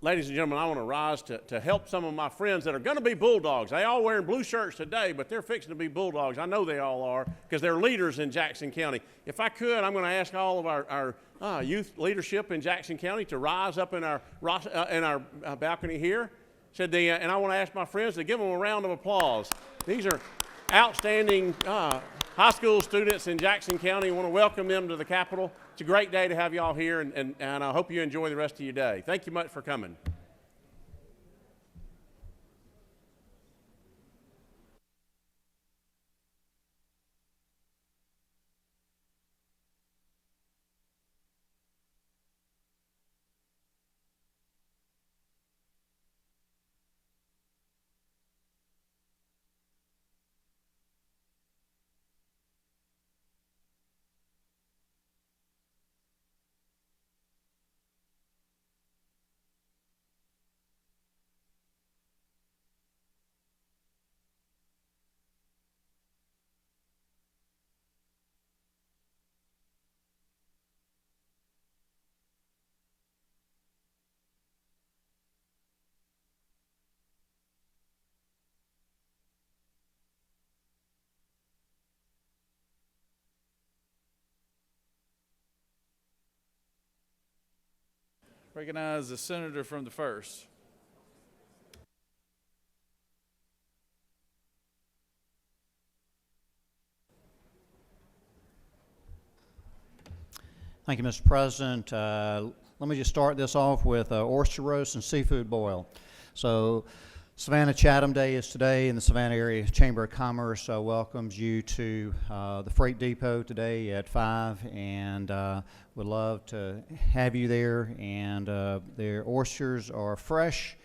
Speaker 19: Ladies and gentlemen, I want to rise to help some of my friends that are going to be Bulldogs. They all wearing blue shirts today, but they're fixing to be Bulldogs. I know they all are because they're leaders in Jackson County. If I could, I'm going to ask all of our youth leadership in Jackson County to rise up in our balcony here. and I want to ask my friends to give them a round of applause. These are outstanding high school students in Jackson County. I want to welcome them to the Capitol. It's a great day to have you all here, and I hope you enjoy the rest of your day. Thank you much for coming.
Speaker 1: Recognize the senator from the 1st.
Speaker 20: Thank you, Mr. President. Let me just start this off with oyster roast and seafood boil. So Savannah Chatham Day is today, and the Savannah Area Chamber of Commerce welcomes you to the Freight Depot today at 5, and would love to have you there. And their oysters are fresh,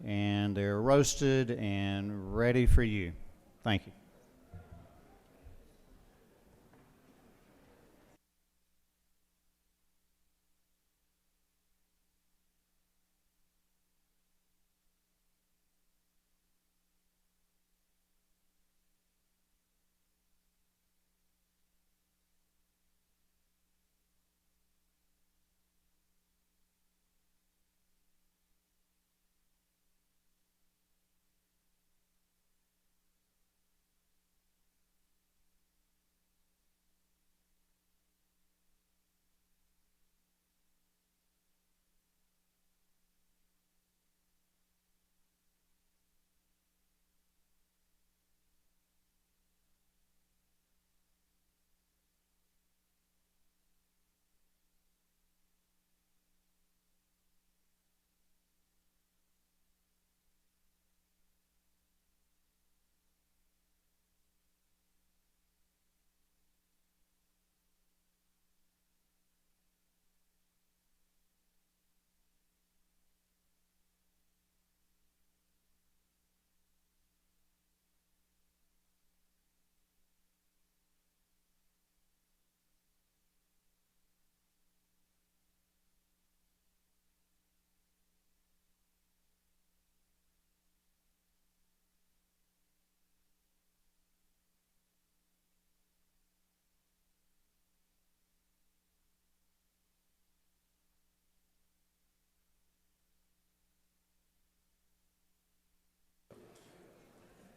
Speaker 20: and they're roasted and ready for you. Thank you.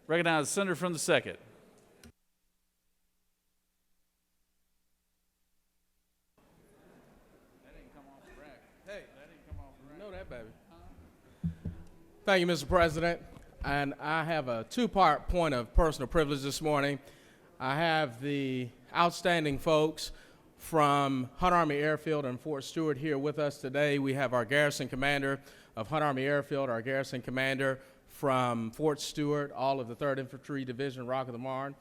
Speaker 1: Recognize the senator from the 2nd.
Speaker 21: Know that, baby. Thank you, Mr. President. And I have a two-part point of personal privilege this morning. I have the outstanding folks from Hunt Army Airfield and Fort Stewart here with us today. We have our garrison commander of Hunt Army Airfield, our garrison commander from Fort Stewart, all of the 3rd Infantry Division, Rock of the Marne,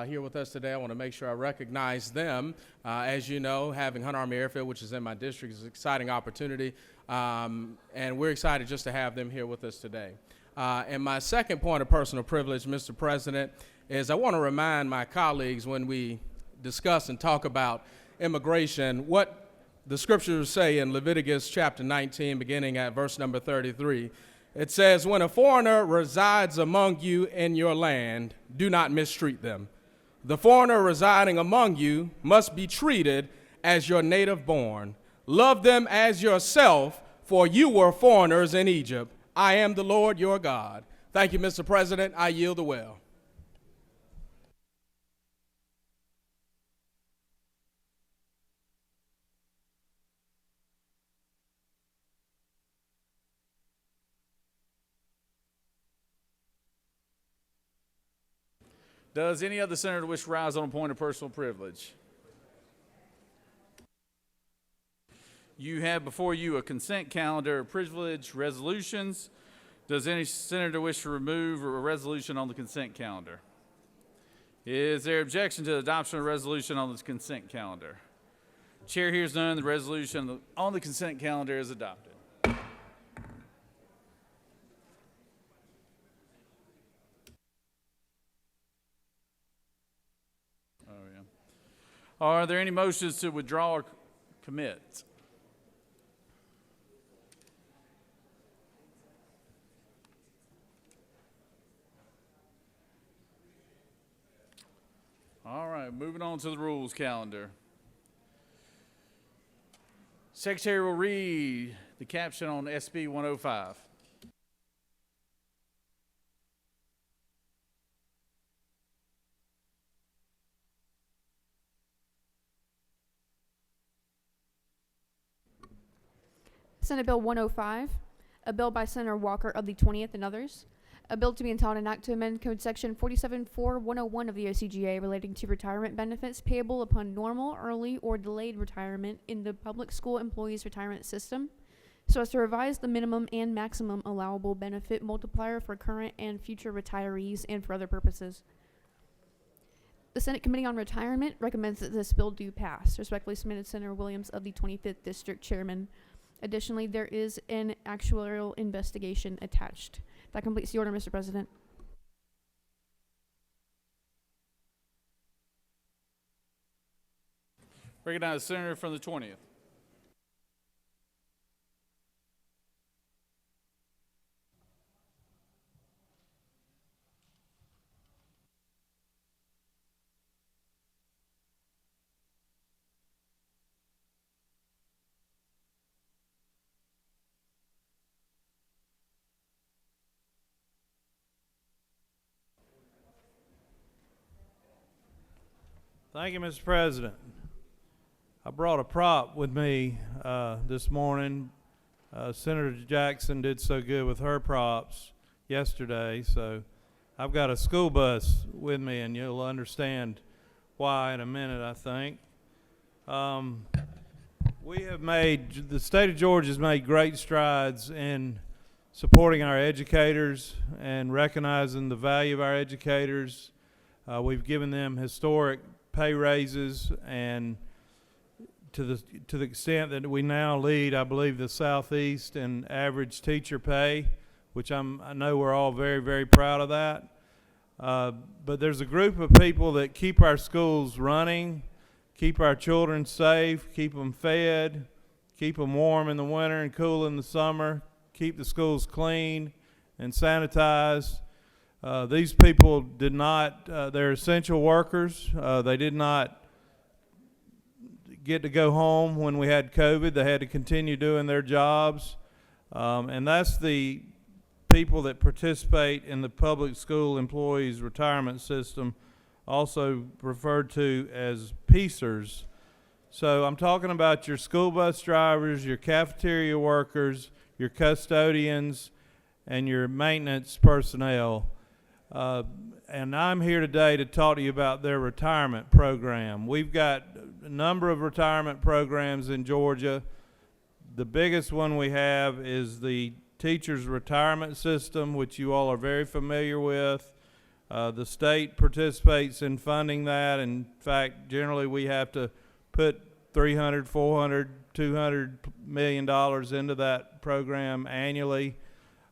Speaker 21: here with us today. I want to make sure I recognize them. As you know, having Hunt Army Airfield, which is in my district, is an exciting opportunity, and we're excited just to have them here with us today. And my second point of personal privilege, Mr. President, is I want to remind my colleagues when we discuss and talk about immigration, what the scriptures say in Leviticus chapter 19, beginning at verse number 33. It says, when a foreigner resides among you in your land, do not mistreat them. The foreigner residing among you must be treated as your native born. Love them as yourself, for you were foreigners in Egypt. I am the Lord your God. Thank you, Mr. President. I yield the well.
Speaker 1: Does any other senator wish to rise on a point of personal privilege? You have before you a consent calendar of privilege resolutions. Does any senator wish to remove a resolution on the consent calendar? Is there objection to the adoption of a resolution on the consent calendar? Chair hears none. The resolution on the consent calendar is adopted. Oh, yeah. Are there any motions to withdraw or commit? All right, moving on to the rules calendar. Secretary will read the caption on SB 105.
Speaker 3: Senate Bill 105, a bill by Senator Walker of the 20th and others. A bill to be entitled an act to amend Code Section 474101 of the OCGA relating to retirement benefits payable upon normal, early, or delayed retirement in the public school employees' retirement system, so as to revise the minimum and maximum allowable benefit multiplier for current and future retirees and for other purposes. The Senate Committee on Retirement recommends that this bill do pass. Respectfully submitted, Senator Williams of the 25th District Chairman. Additionally, there is an actuarial investigation attached. That completes the order, Mr. President.
Speaker 1: Recognize the senator from the 20th.
Speaker 2: Thank you, Mr. President. I brought a prop with me this morning. Senator Jackson did so good with her props yesterday, so I've got a school bus with me, and you'll understand why in a minute, I think. The state of Georgia has made great strides in supporting our educators and recognizing the value of our educators. We've given them historic pay raises, and to the extent that we now lead, I believe, the Southeast in average teacher pay, which I know we're all very, very proud of that. But there's a group of people that keep our schools running, keep our children safe, keep them fed, keep them warm in the winter and cool in the summer, keep the schools clean and sanitized. These people did not, they're essential workers. They did not get to go home when we had COVID. They had to continue doing their jobs. And that's the people that participate in the public school employees retirement system, also referred to as PEACers. So I'm talking about your school bus drivers, your cafeteria workers, your custodians, and your maintenance personnel. And I'm here today to talk to you about their retirement program. We've got a number of retirement programs in Georgia. The biggest one we have is the teachers' retirement system, which you all are very familiar with. The state participates in funding that. In fact, generally we have to put $300, $400, $200 million into that program annually.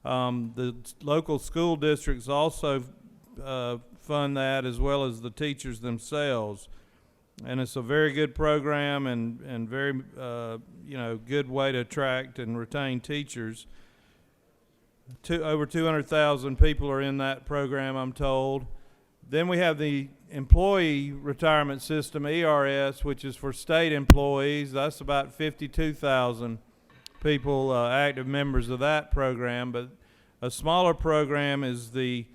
Speaker 2: The local school districts also fund that, as well as the teachers themselves. And it's a very good program and very good way to attract and retain teachers. Over 200,000 people are in that program, I'm told. Then we have the employee retirement system, ERS, which is for state employees. That's about 52,000 people, active members of that program. But a smaller program is the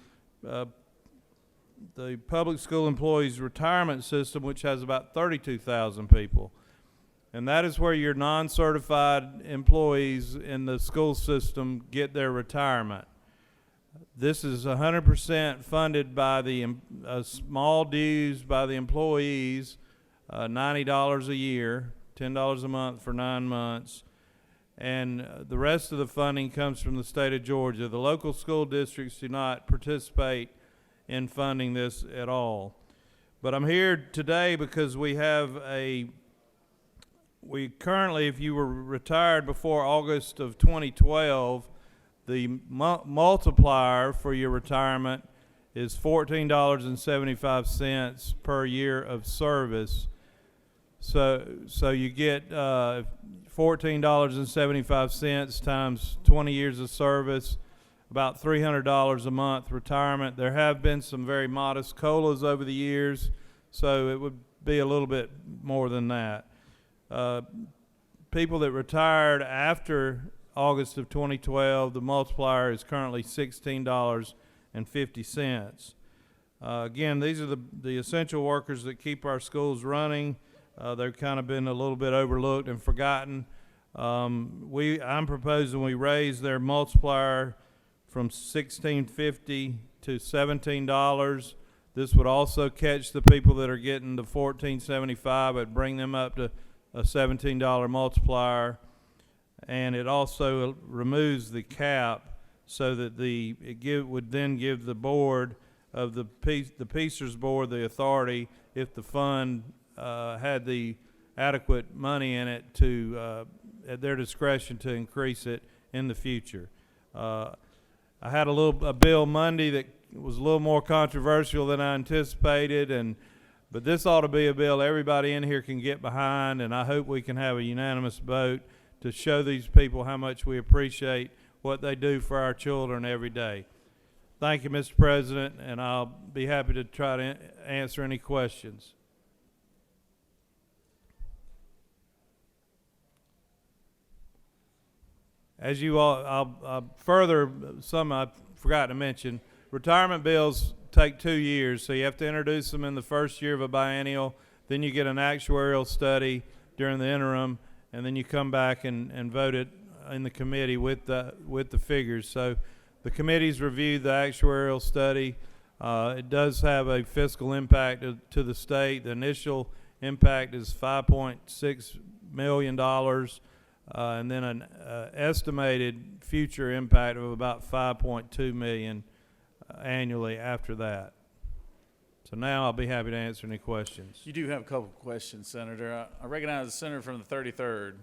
Speaker 2: public school employees retirement system, which has about 32,000 people. And that is where your non-certified employees in the school system get their retirement. This is 100% funded by the small dues by the employees, $90 a year, $10 a month for 9 months. And the rest of the funding comes from the state of Georgia. The local school districts do not participate in funding this at all. But I'm here today because we currently, if you were retired before August of 2012, the multiplier for your retirement is $14.75 per year of service. So you get $14.75 times 20 years of service, about $300 a month retirement. There have been some very modest COLAs over the years, so it would be a little bit more than that. People that retired after August of 2012, the multiplier is currently $16.50. Again, these are the essential workers that keep our schools running. They've kind of been a little bit overlooked and forgotten. I'm proposing we raise their multiplier from $16.50 to $17. This would also catch the people that are getting the $14.75, but bring them up to a $17 multiplier. And it also removes the cap so that would then give the board of the Peacers Board the authority, if the fund had the adequate money in it, to at their discretion to increase it in the future. I had a bill Monday that was a little more controversial than I anticipated, but this ought to be a bill everybody in here can get behind, and I hope we can have a unanimous vote to show these people how much we appreciate what they do for our children every day. Thank you, Mr. President, and I'll be happy to try to answer any questions. As you all, some I forgot to mention, retirement bills take 2 years, so you have to introduce them in the first year of a biennial, then you get an actuarial study during the interim, and then you come back and vote it in the committee with the figures. So the committee's reviewed the actuarial study. It does have a fiscal impact to the state. The initial impact is $5.6 million, and then an estimated future impact of about $5.2 million annually after that. So now I'll be happy to answer any questions.
Speaker 1: You do have a couple of questions, Senator. I recognize the senator from the 33rd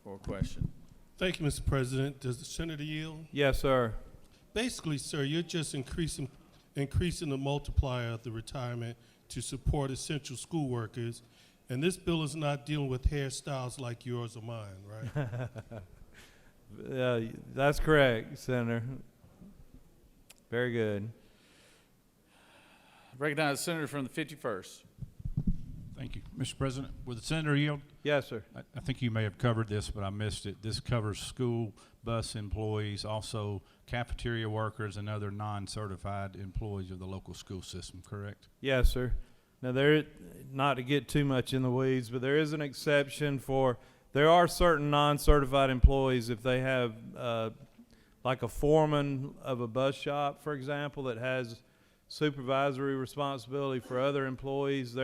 Speaker 1: for a question.
Speaker 4: Thank you, Mr. President. Does the senator yield?
Speaker 2: Yes, sir.
Speaker 4: Basically, sir, you're just increasing the multiplier of the retirement to support essential school workers, and this bill is not dealing with hairstyles like yours or mine, right?
Speaker 2: That's correct, Senator. Very good.
Speaker 1: Recognize the senator from the 51st.
Speaker 22: Thank you. Mr. President, will the senator yield?
Speaker 2: Yes, sir.
Speaker 22: I think you may have covered this, but I missed it. This covers school bus employees, also cafeteria workers, and other non-certified employees of the local school system, correct?
Speaker 2: Yes, sir. Now, not to get too much in the weeds, but there is an exception there are certain non-certified employees, if they have, like a foreman of a bus shop, for example, that has supervisory responsibility for other employees,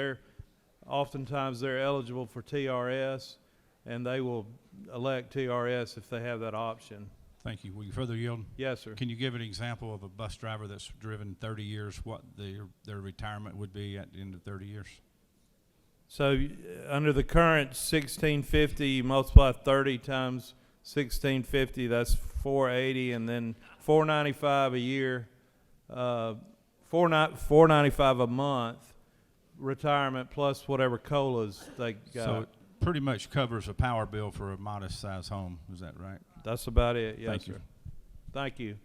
Speaker 2: oftentimes they're eligible for TRS, and they will elect TRS if they have that option.
Speaker 22: Thank you. Will you further yield?
Speaker 2: Yes, sir.
Speaker 22: Can you give an example of a bus driver that's driven 30 years, what their retirement would be at the end of 30 years?
Speaker 2: So under the current 1650, you multiply 30 times 1650, that's 480, and then 495 a year, 495 a month retirement plus whatever COLAs they got.
Speaker 22: So it pretty much covers a power bill for a modest sized home, is that right?
Speaker 2: That's about it, yes,
Speaker 22: Thank you.
Speaker 2: sir. Thank you.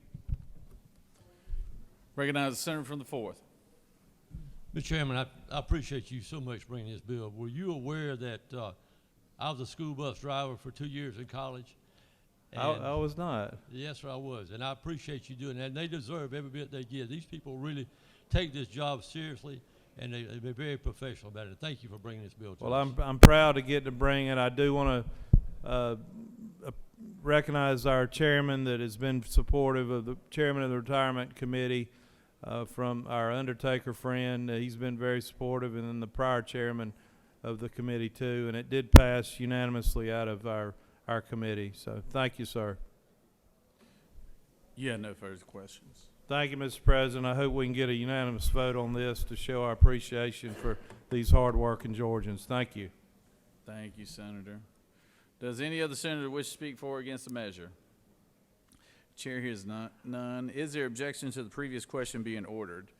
Speaker 1: Recognize the senator from the 4th.
Speaker 23: Mr. Chairman, I appreciate you so much bringing this bill. Were you aware that I was a school bus driver for 2 years in college?
Speaker 2: I was not.
Speaker 23: Yes, sir, I was. And I appreciate you doing that. And they deserve every bit they get. These people really take this job seriously, and they're very professional about it. Thank you for bringing this bill to us.
Speaker 2: Well, I'm proud to get to bring it. I do want to recognize our chairman that has been supportive of the chairman of the retirement committee, from our undertaker friend. He's been very supportive, and then the prior chairman of the committee too, and it did pass unanimously out of our committee. So thank you, sir.
Speaker 1: You have no further questions.
Speaker 2: Thank you, Mr. President. I hope we can get a unanimous vote on this to show our appreciation for these hard-working Georgians. Thank you.
Speaker 1: Thank you, Senator. Does any other senator wish to speak for or against the measure? Chair hears none. Is there objection to the previous question being ordered?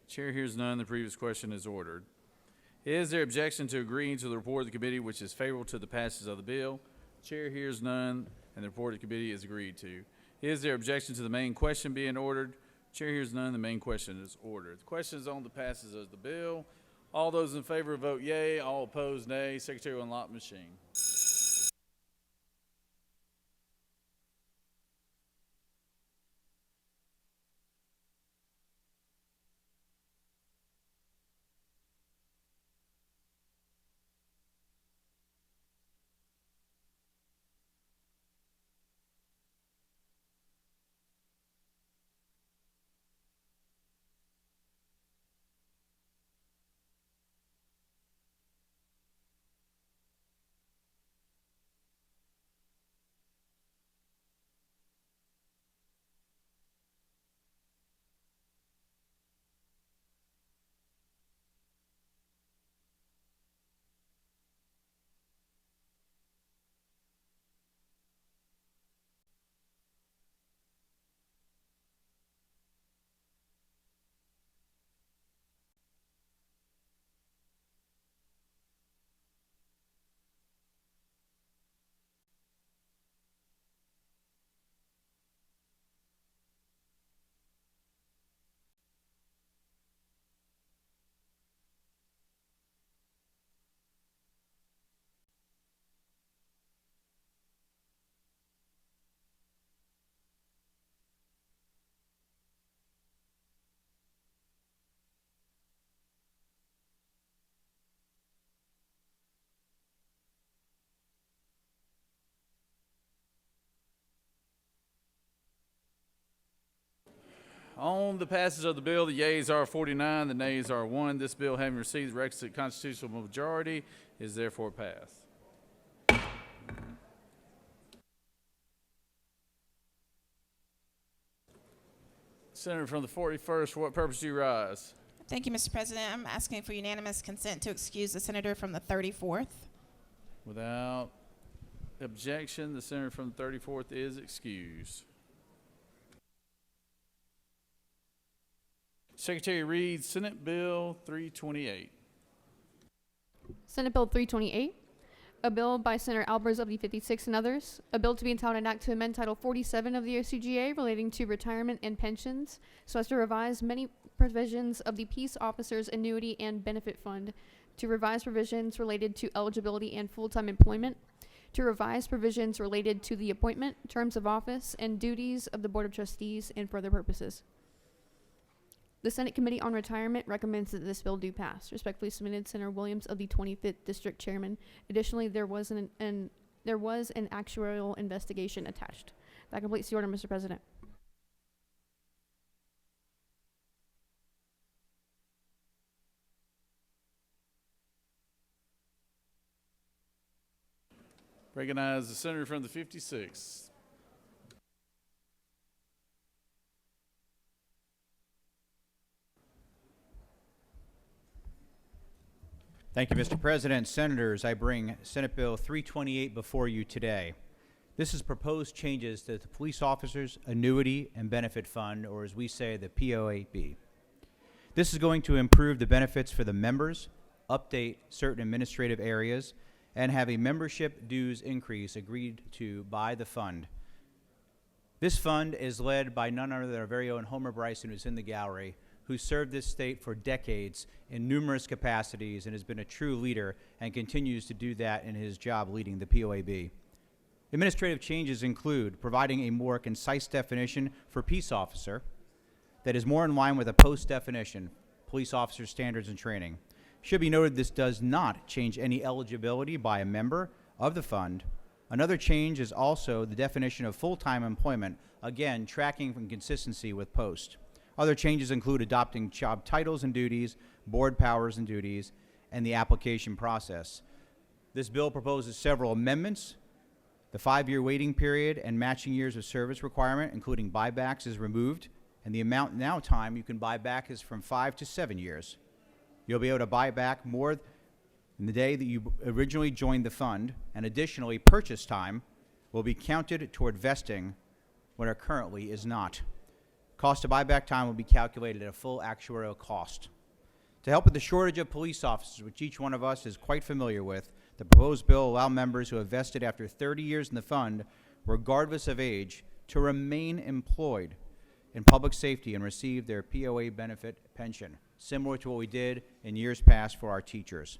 Speaker 1: Chair hears none. The previous question is ordered. Is there objection to agreeing to the report of the committee which is favorable to the passage of the bill? Chair hears none, and the report of the committee is agreed to. Is there objection to the main question being ordered? Chair hears none. The main question is ordered. The question is on the passage of the bill. All those in favor vote yea. All opposed, nay. Secretary will unlock machine. On the passage of the bill, the yeas are 49, the nays are 1. This bill, having received the requisite constitutional majority, is therefore passed. Senator from the 41st, for what purpose do you rise?
Speaker 5: Thank you, Mr. President. I'm asking for unanimous consent to excuse the senator from the 34th.
Speaker 1: Without objection, the senator from the 34th is excused. Secretary reads Senate Bill 328.
Speaker 3: Senate Bill 328, a bill by Senator Albers of the 56 and others, a bill to be entitled an act to amend Title 47 of the OCGA relating to retirement and pensions so as to revise many provisions of the Peace Officers Annuity and Benefit Fund, to revise provisions related to eligibility and full-time employment, to revise provisions related to the appointment, terms of office, and duties of the Board of Trustees, and for other purposes. The Senate Committee on Retirement recommends that this bill do pass. Respectfully submitted, Senator Williams of the 25th District Chairman. Additionally, there was an actuarial investigation attached. That completes the order, Mr. President.
Speaker 1: Recognize the senator from the 56th.
Speaker 12: Thank you, Mr. President. Senators, I bring Senate Bill 328 before you today. This is proposed changes to the Police Officers Annuity and Benefit Fund, or as we say, the POAB. This is going to improve the benefits for the members, update certain administrative areas, and have a membership dues increase agreed to by the fund. This fund is led by none other than our very own Homer Bryson, who's in the gallery, who served this state for decades in numerous capacities and has been a true leader and continues to do that in his job leading the POAB. Administrative changes include providing a more concise definition for peace officer that is more in line with a post-definition, police officer standards and training. Should be noted this does not change any eligibility by a member of the fund Another change is also the definition of full-time employment, again, tracking from consistency with post. Other changes include adopting job titles and duties, board powers and duties, and the application process. This bill proposes several amendments. The 5-year waiting period and matching years of service requirement, including buybacks, is removed, and the amount now time you can buy back is from 5 to 7 years. You'll be able to buy back more in the day that you originally joined the fund, and additionally, purchase time will be counted toward vesting when it currently is not. Cost of buyback time will be calculated at a full actuarial cost. To help with the shortage of police officers, which each one of us is quite familiar with, the proposed bill will allow members who have vested after 30 years in the fund, regardless of age, to remain employed in public safety and receive their POA benefit pension, similar to what we did in years past for our teachers.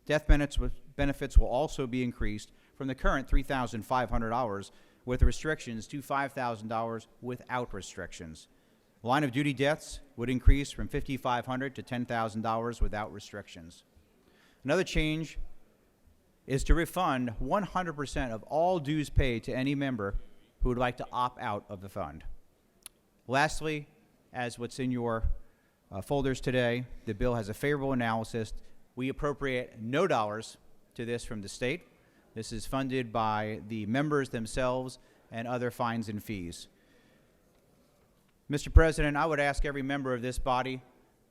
Speaker 12: Death benefits will also be increased from the current $3,500 with restrictions to $5,000 without restrictions. Line of duty deaths would increase from $5,500 to $10,000 without restrictions. Another change is to refund 100% of all dues paid to any member who would like to opt out of the fund. Lastly, as what's in your folders today, the bill has a favorable analysis. We appropriate no dollars to this from the state. This is funded by the members themselves and other fines and fees. Mr. President, I would ask every member of this body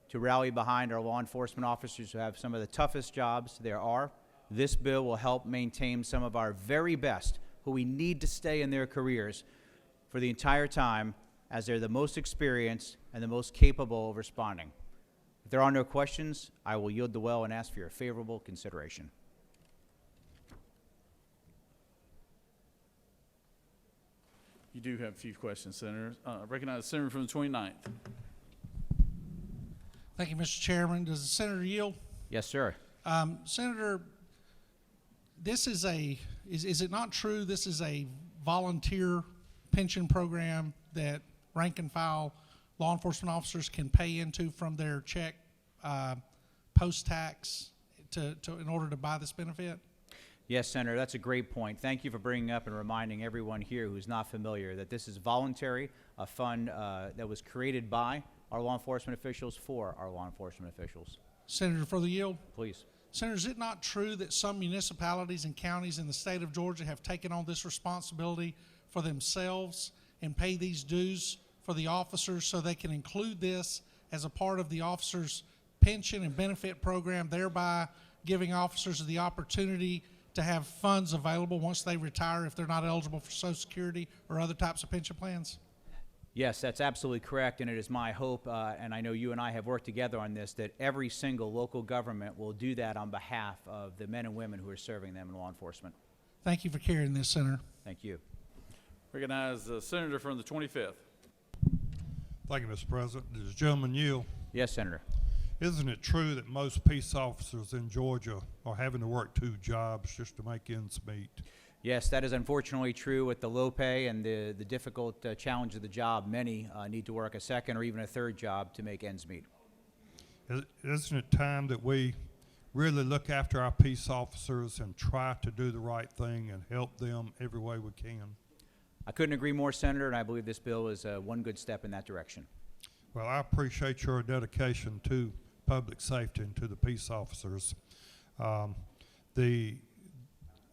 Speaker 12: to rally behind our law enforcement officers who have some of the toughest jobs there are. This bill will help maintain some of our very best who we need to stay in their careers for the entire time, as they're the most experienced and the most capable of responding. If there are no questions, I will yield the well and ask for your favorable consideration.
Speaker 1: You do have a few questions, Senator. Recognize the senator from the 29th.
Speaker 18: Thank you, Mr. Chairman. Does the senator yield?
Speaker 12: Yes, sir.
Speaker 18: Senator, this is is it not true this is a volunteer pension program that rank and file law enforcement officers can pay into from their check post-tax in order to buy this benefit?
Speaker 12: Yes, Senator, that's a great point. Thank you for bringing up and reminding everyone here who's not familiar that this is voluntary, a fund that was created by our law enforcement officials for our law enforcement officials.
Speaker 18: Senator, for the yield.
Speaker 12: Please.
Speaker 18: Senator, is it not true that some municipalities and counties in the state of Georgia have taken on this responsibility for themselves and pay these dues for the officers so they can include this as a part of the officers' pension and benefit program, thereby giving officers the opportunity to have funds available once they retire if they're not eligible for Social Security or other types of pension plans?
Speaker 12: Yes, that's absolutely correct, and it is my hope, and I know you and I have worked together on this, that every single local government will do that on behalf of the men and women who are serving them in law enforcement.
Speaker 18: Thank you for carrying this, Senator.
Speaker 12: Thank you.
Speaker 1: Recognize the senator from the 25th.
Speaker 7: Thank you, Mr. President. Does the gentleman yield?
Speaker 12: Yes, Senator.
Speaker 7: Isn't it true that most peace officers in Georgia are having to work 2 jobs just to make ends meet?
Speaker 12: Yes, that is unfortunately true with the low pay and the difficult challenge of the job. Many need to work a second or even a third job to make ends meet.
Speaker 7: Isn't it time that we really look after our peace officers and try to do the right thing and help them every way we can?
Speaker 12: I couldn't agree more, Senator, and I believe this bill is one good step in that direction.
Speaker 7: Well, I appreciate your dedication to public safety and to the peace officers.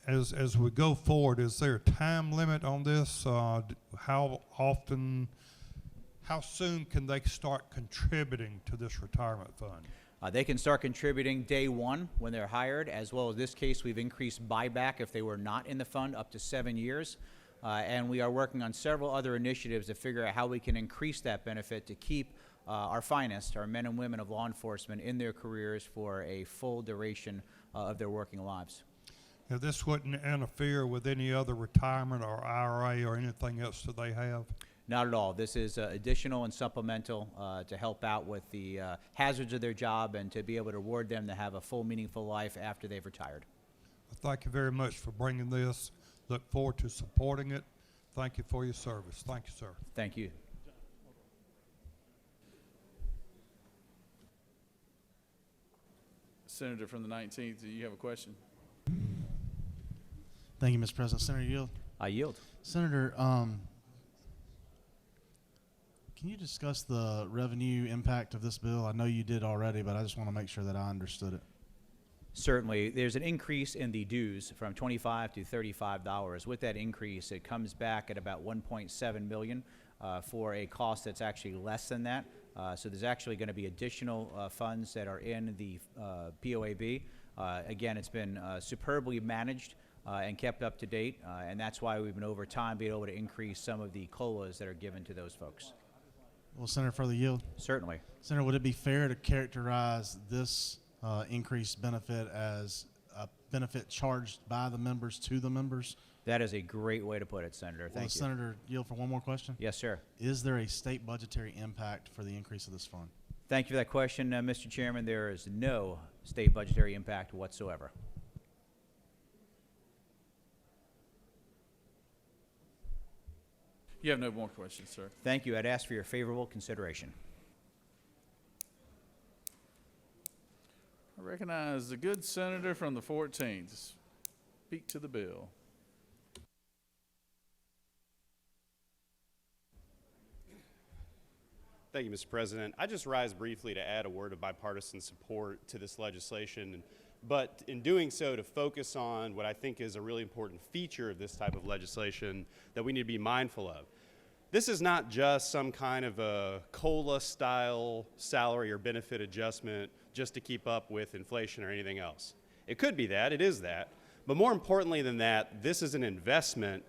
Speaker 7: As we go forward, is there a time limit on this? How soon can they start contributing to this retirement fund?
Speaker 12: They can start contributing day one when they're hired, as well as this case, we've increased buyback if they were not in the fund up to 7 years. And we are working on several other initiatives to figure out how we can increase that benefit to keep our finest, our men and women of law enforcement, in their careers for a full duration of their working lives.
Speaker 7: Now, this wouldn't interfere with any other retirement or IRA or anything else that they have?
Speaker 12: Not at all. This is additional and supplemental to help out with the hazards of their job and to be able to reward them to have a full, meaningful life after they've retired.
Speaker 7: Well, thank you very much for bringing this. Look forward to supporting it. Thank you for your service. Thank you, sir.
Speaker 12: Thank you.
Speaker 1: Senator from the 19th, do you have a question?
Speaker 8: Thank you, Mr. President. Senator Yield.
Speaker 12: I yield.
Speaker 8: Senator, can you discuss the revenue impact of this bill? I know you did already, but I just want to make sure that I understood it.
Speaker 12: Certainly, there's an increase in the dues from $25 to $35. With that increase, it comes back at about $1.7 million for a cost that's actually less than that. So there's actually going to be additional funds that are in the POAB. Again, it's been superbly managed and kept up to date, and that's why we've been over time being able to increase some of the COLAs that are given to those folks.
Speaker 8: Well, Senator, further yield.
Speaker 12: Certainly.
Speaker 8: Senator, would it be fair to characterize this increased benefit as a benefit charged by the members to the members?
Speaker 12: That is a great way to put it, Senator. Thank you.
Speaker 8: Senator, yield for one more question?
Speaker 12: Yes, sir.
Speaker 8: Is there a state budgetary impact for the increase of this fund?
Speaker 12: Thank you for that question, Mr. Chairman. There is no state budgetary impact whatsoever.
Speaker 1: You have no more questions, sir.
Speaker 12: Thank you. I'd ask for your favorable consideration.
Speaker 1: I recognize the good senator from the 14th to speak to the bill.
Speaker 9: Thank you, Mr. President. I just rise briefly to add a word of bipartisan support to this legislation, but in doing so to focus on what I think is a really important feature of this type of legislation that we need to be mindful of. This is not just some kind of a COLA-style salary or benefit adjustment just to keep up with inflation or anything else. It could be that, it is that, but more importantly than that, this is an investment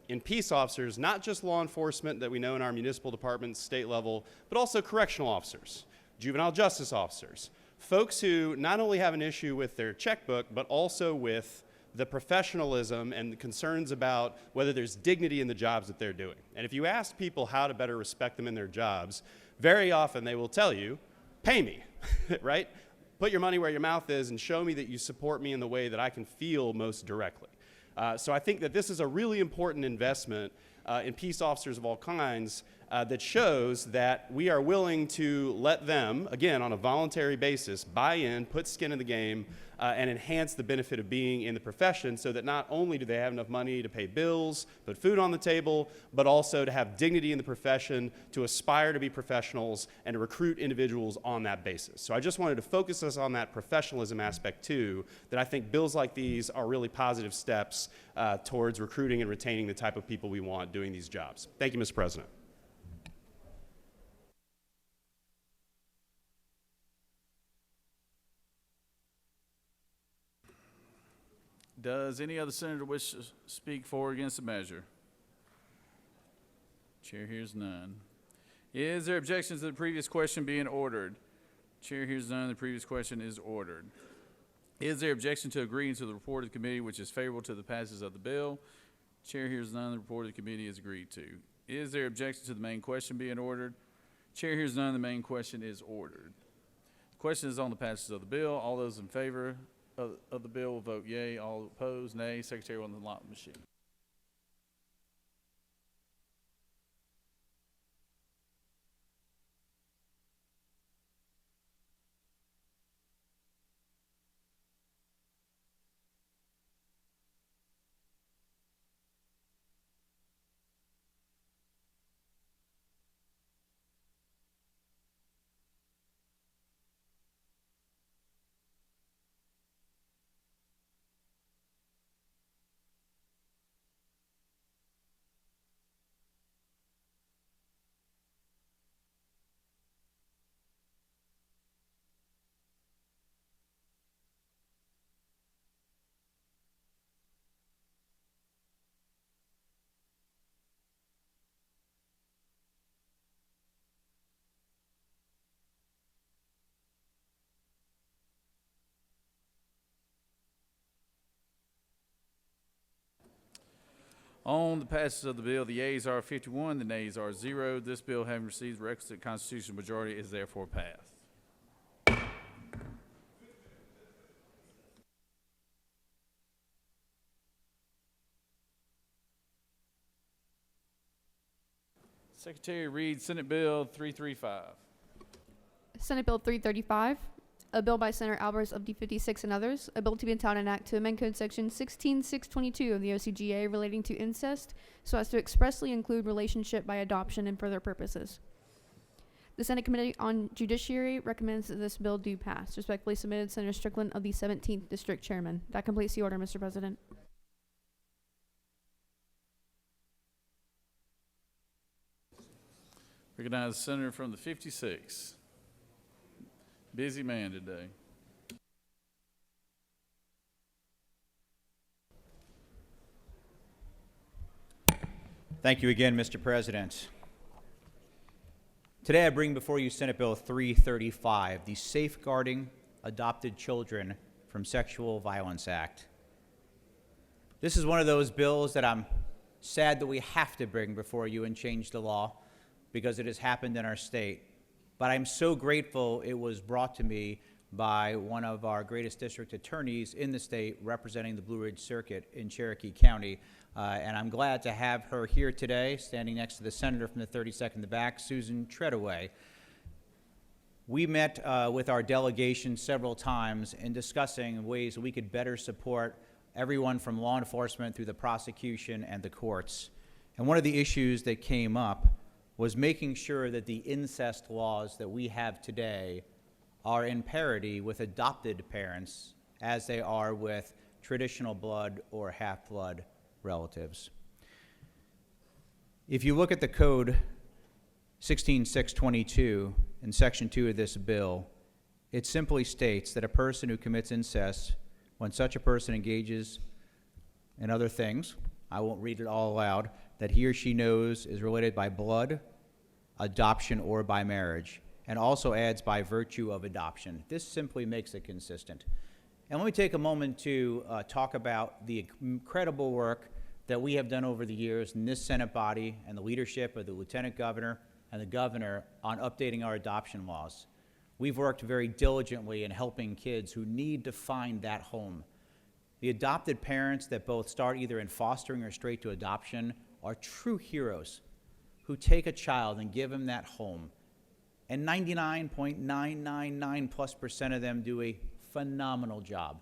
Speaker 9: in peace officers, not just law enforcement that we know in our municipal departments, state level, but also correctional officers, juvenile justice officers, folks who not only have an issue with their checkbook, but also with the professionalism and the concerns about whether there's dignity in the jobs that they're doing. And if you ask people how to better respect them in their jobs, very often they will tell you, pay me, right? Put your money where your mouth is and show me that you support me in the way that I can feel most directly. So I think that this is a really important investment in peace officers of all kinds that shows that we are willing to let them, again, on a voluntary basis, buy in, put skin in the game, and enhance the benefit of being in the profession so that not only do they have enough money to pay bills, put food on the table, but also to have dignity in the profession, to aspire to be professionals, and to recruit individuals on that basis. So I just wanted to focus us on that professionalism aspect too, that I think bills like these are really positive steps towards recruiting and retaining the type of people we want doing these jobs. Thank you, Mr. President.
Speaker 1: Does any other senator wish to speak for or against the measure? Chair hears none. Is there objection to the previous question being ordered? Chair hears none. The previous question is ordered. Is there objection to agreeing to the report of the committee which is favorable to the passage of the bill? Chair hears none. The report of the committee is agreed to. Is there objection to the main question being ordered? Chair hears none. The main question is ordered. The question is on the passage of the bill. All those in favor of the bill will vote yea. All opposed, nay. Secretary will unlock the machine. On the passage of the bill, the yeas are 51, the nays are 0. This bill, having received the requisite constitutional majority, is therefore passed. Secretary reads Senate Bill 335.
Speaker 3: Senate Bill 335, A bill by Senator Alvarez of D56 and others. A bill to be entitled an act to amend Code Section 16622 of the OCGA relating to incest so as to expressly include relationship by adoption and further purposes. The Senate Committee on Judiciary recommends that this bill do pass. Respectfully submitted, Senator Strickland of the 17th District Chairman. That completes the order, Mr. President.
Speaker 1: Recognize the senator from the 56. Busy man today.
Speaker 12: Thank you again, Mr. President. Today I bring before you Senate Bill 335, the Safeguarding Adopted Children from Sexual Violence Act. This is one of those bills that I'm sad that we have to bring before you and change the law because it has happened in our state. But I'm so grateful it was brought to me by one of our greatest district attorneys in the state representing the Blue Ridge Circuit in Cherokee County. And I'm glad to have her here today, standing next to the senator from the 32nd in the back, Susan Treadaway. We met with our delegation several times in discussing ways that we could better support everyone from law enforcement through the prosecution and the courts. And one of the issues that came up was making sure that the incest laws that we have today are in parity with adopted parents as they are with traditional blood or half-blood relatives. If you look at the code 16622 in section 2 of this bill, it simply states that a person who commits incest, when such a person engages in other things, I won't read it all aloud, that he or she knows is related by blood, adoption, or by marriage, and also adds by virtue of adoption. This simply makes it consistent. And let me take a moment to talk about the incredible work that we have done over the years in this Senate body and the leadership of the Lieutenant Governor and the Governor on updating our adoption laws. We've worked very diligently in helping kids who need to find that home. The adopted parents that both start either in fostering or straight to adoption are true heroes who take a child and give him that home. And 99.999+% of them do a phenomenal job.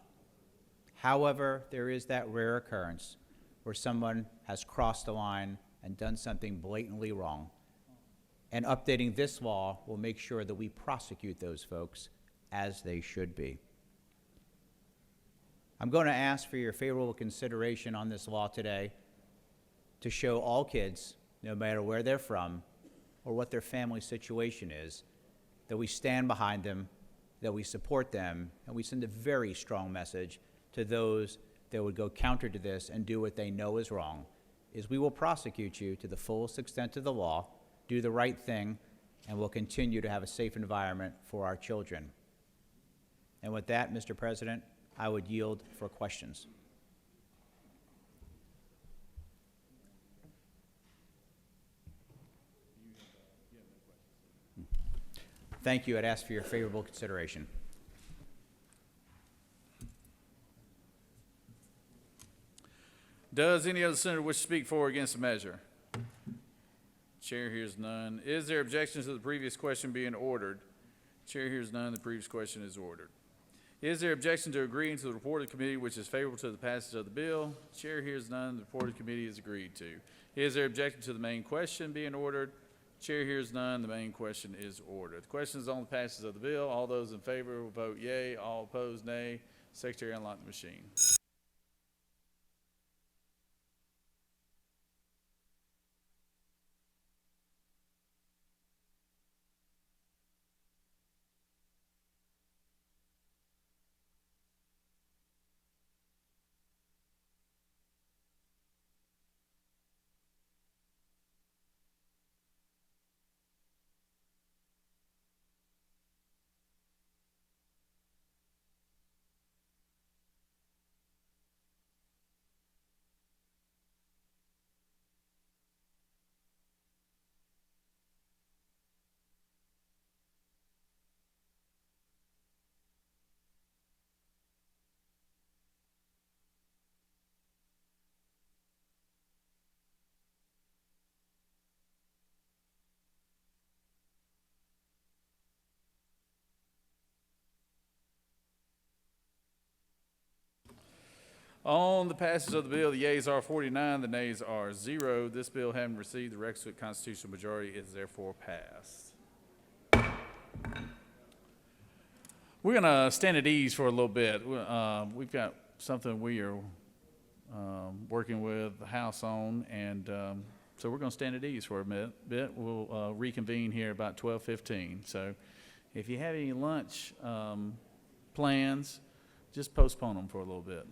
Speaker 12: However, there is that rare occurrence where someone has crossed the line and done something blatantly wrong. And updating this law will make sure that we prosecute those folks as they should be. I'm going to ask for your favorable consideration on this law today to show all kids, no matter where they're from or what their family situation is, that we stand behind them, that we support them, and we send a very strong message to those that would go counter to this and do what they know is wrong, is we will prosecute you to the fullest extent of the law, do the right thing, and we'll continue to have a safe environment for our children. And with that, Mr. President, I would yield for questions. Thank you. I'd ask for your favorable consideration.
Speaker 1: Does any other senator wish to speak for or against the measure? Chair hears none. Is there objection to the previous question being ordered? Chair hears none. The previous question is ordered. Is there objection to agreeing to the report of the committee which is favorable to the passage of the bill? Chair hears none. The report of the committee is agreed to. Is there objection to the main question being ordered? Chair hears none. The main question is ordered. The question is on the passage of the bill. All those in favor will vote yea. All opposed, nay. Secretary, unlock the machine. On the passage of the bill, the yeas are 49, the nays are 0. This bill, having received the requisite constitutional majority, is therefore passed. We're going to stand at ease for a little bit. We've got something we are working with the House on, and so we're going to stand at ease for a bit. We'll reconvene here about 12:15. So if you have any lunch plans, just postpone them for a little bit.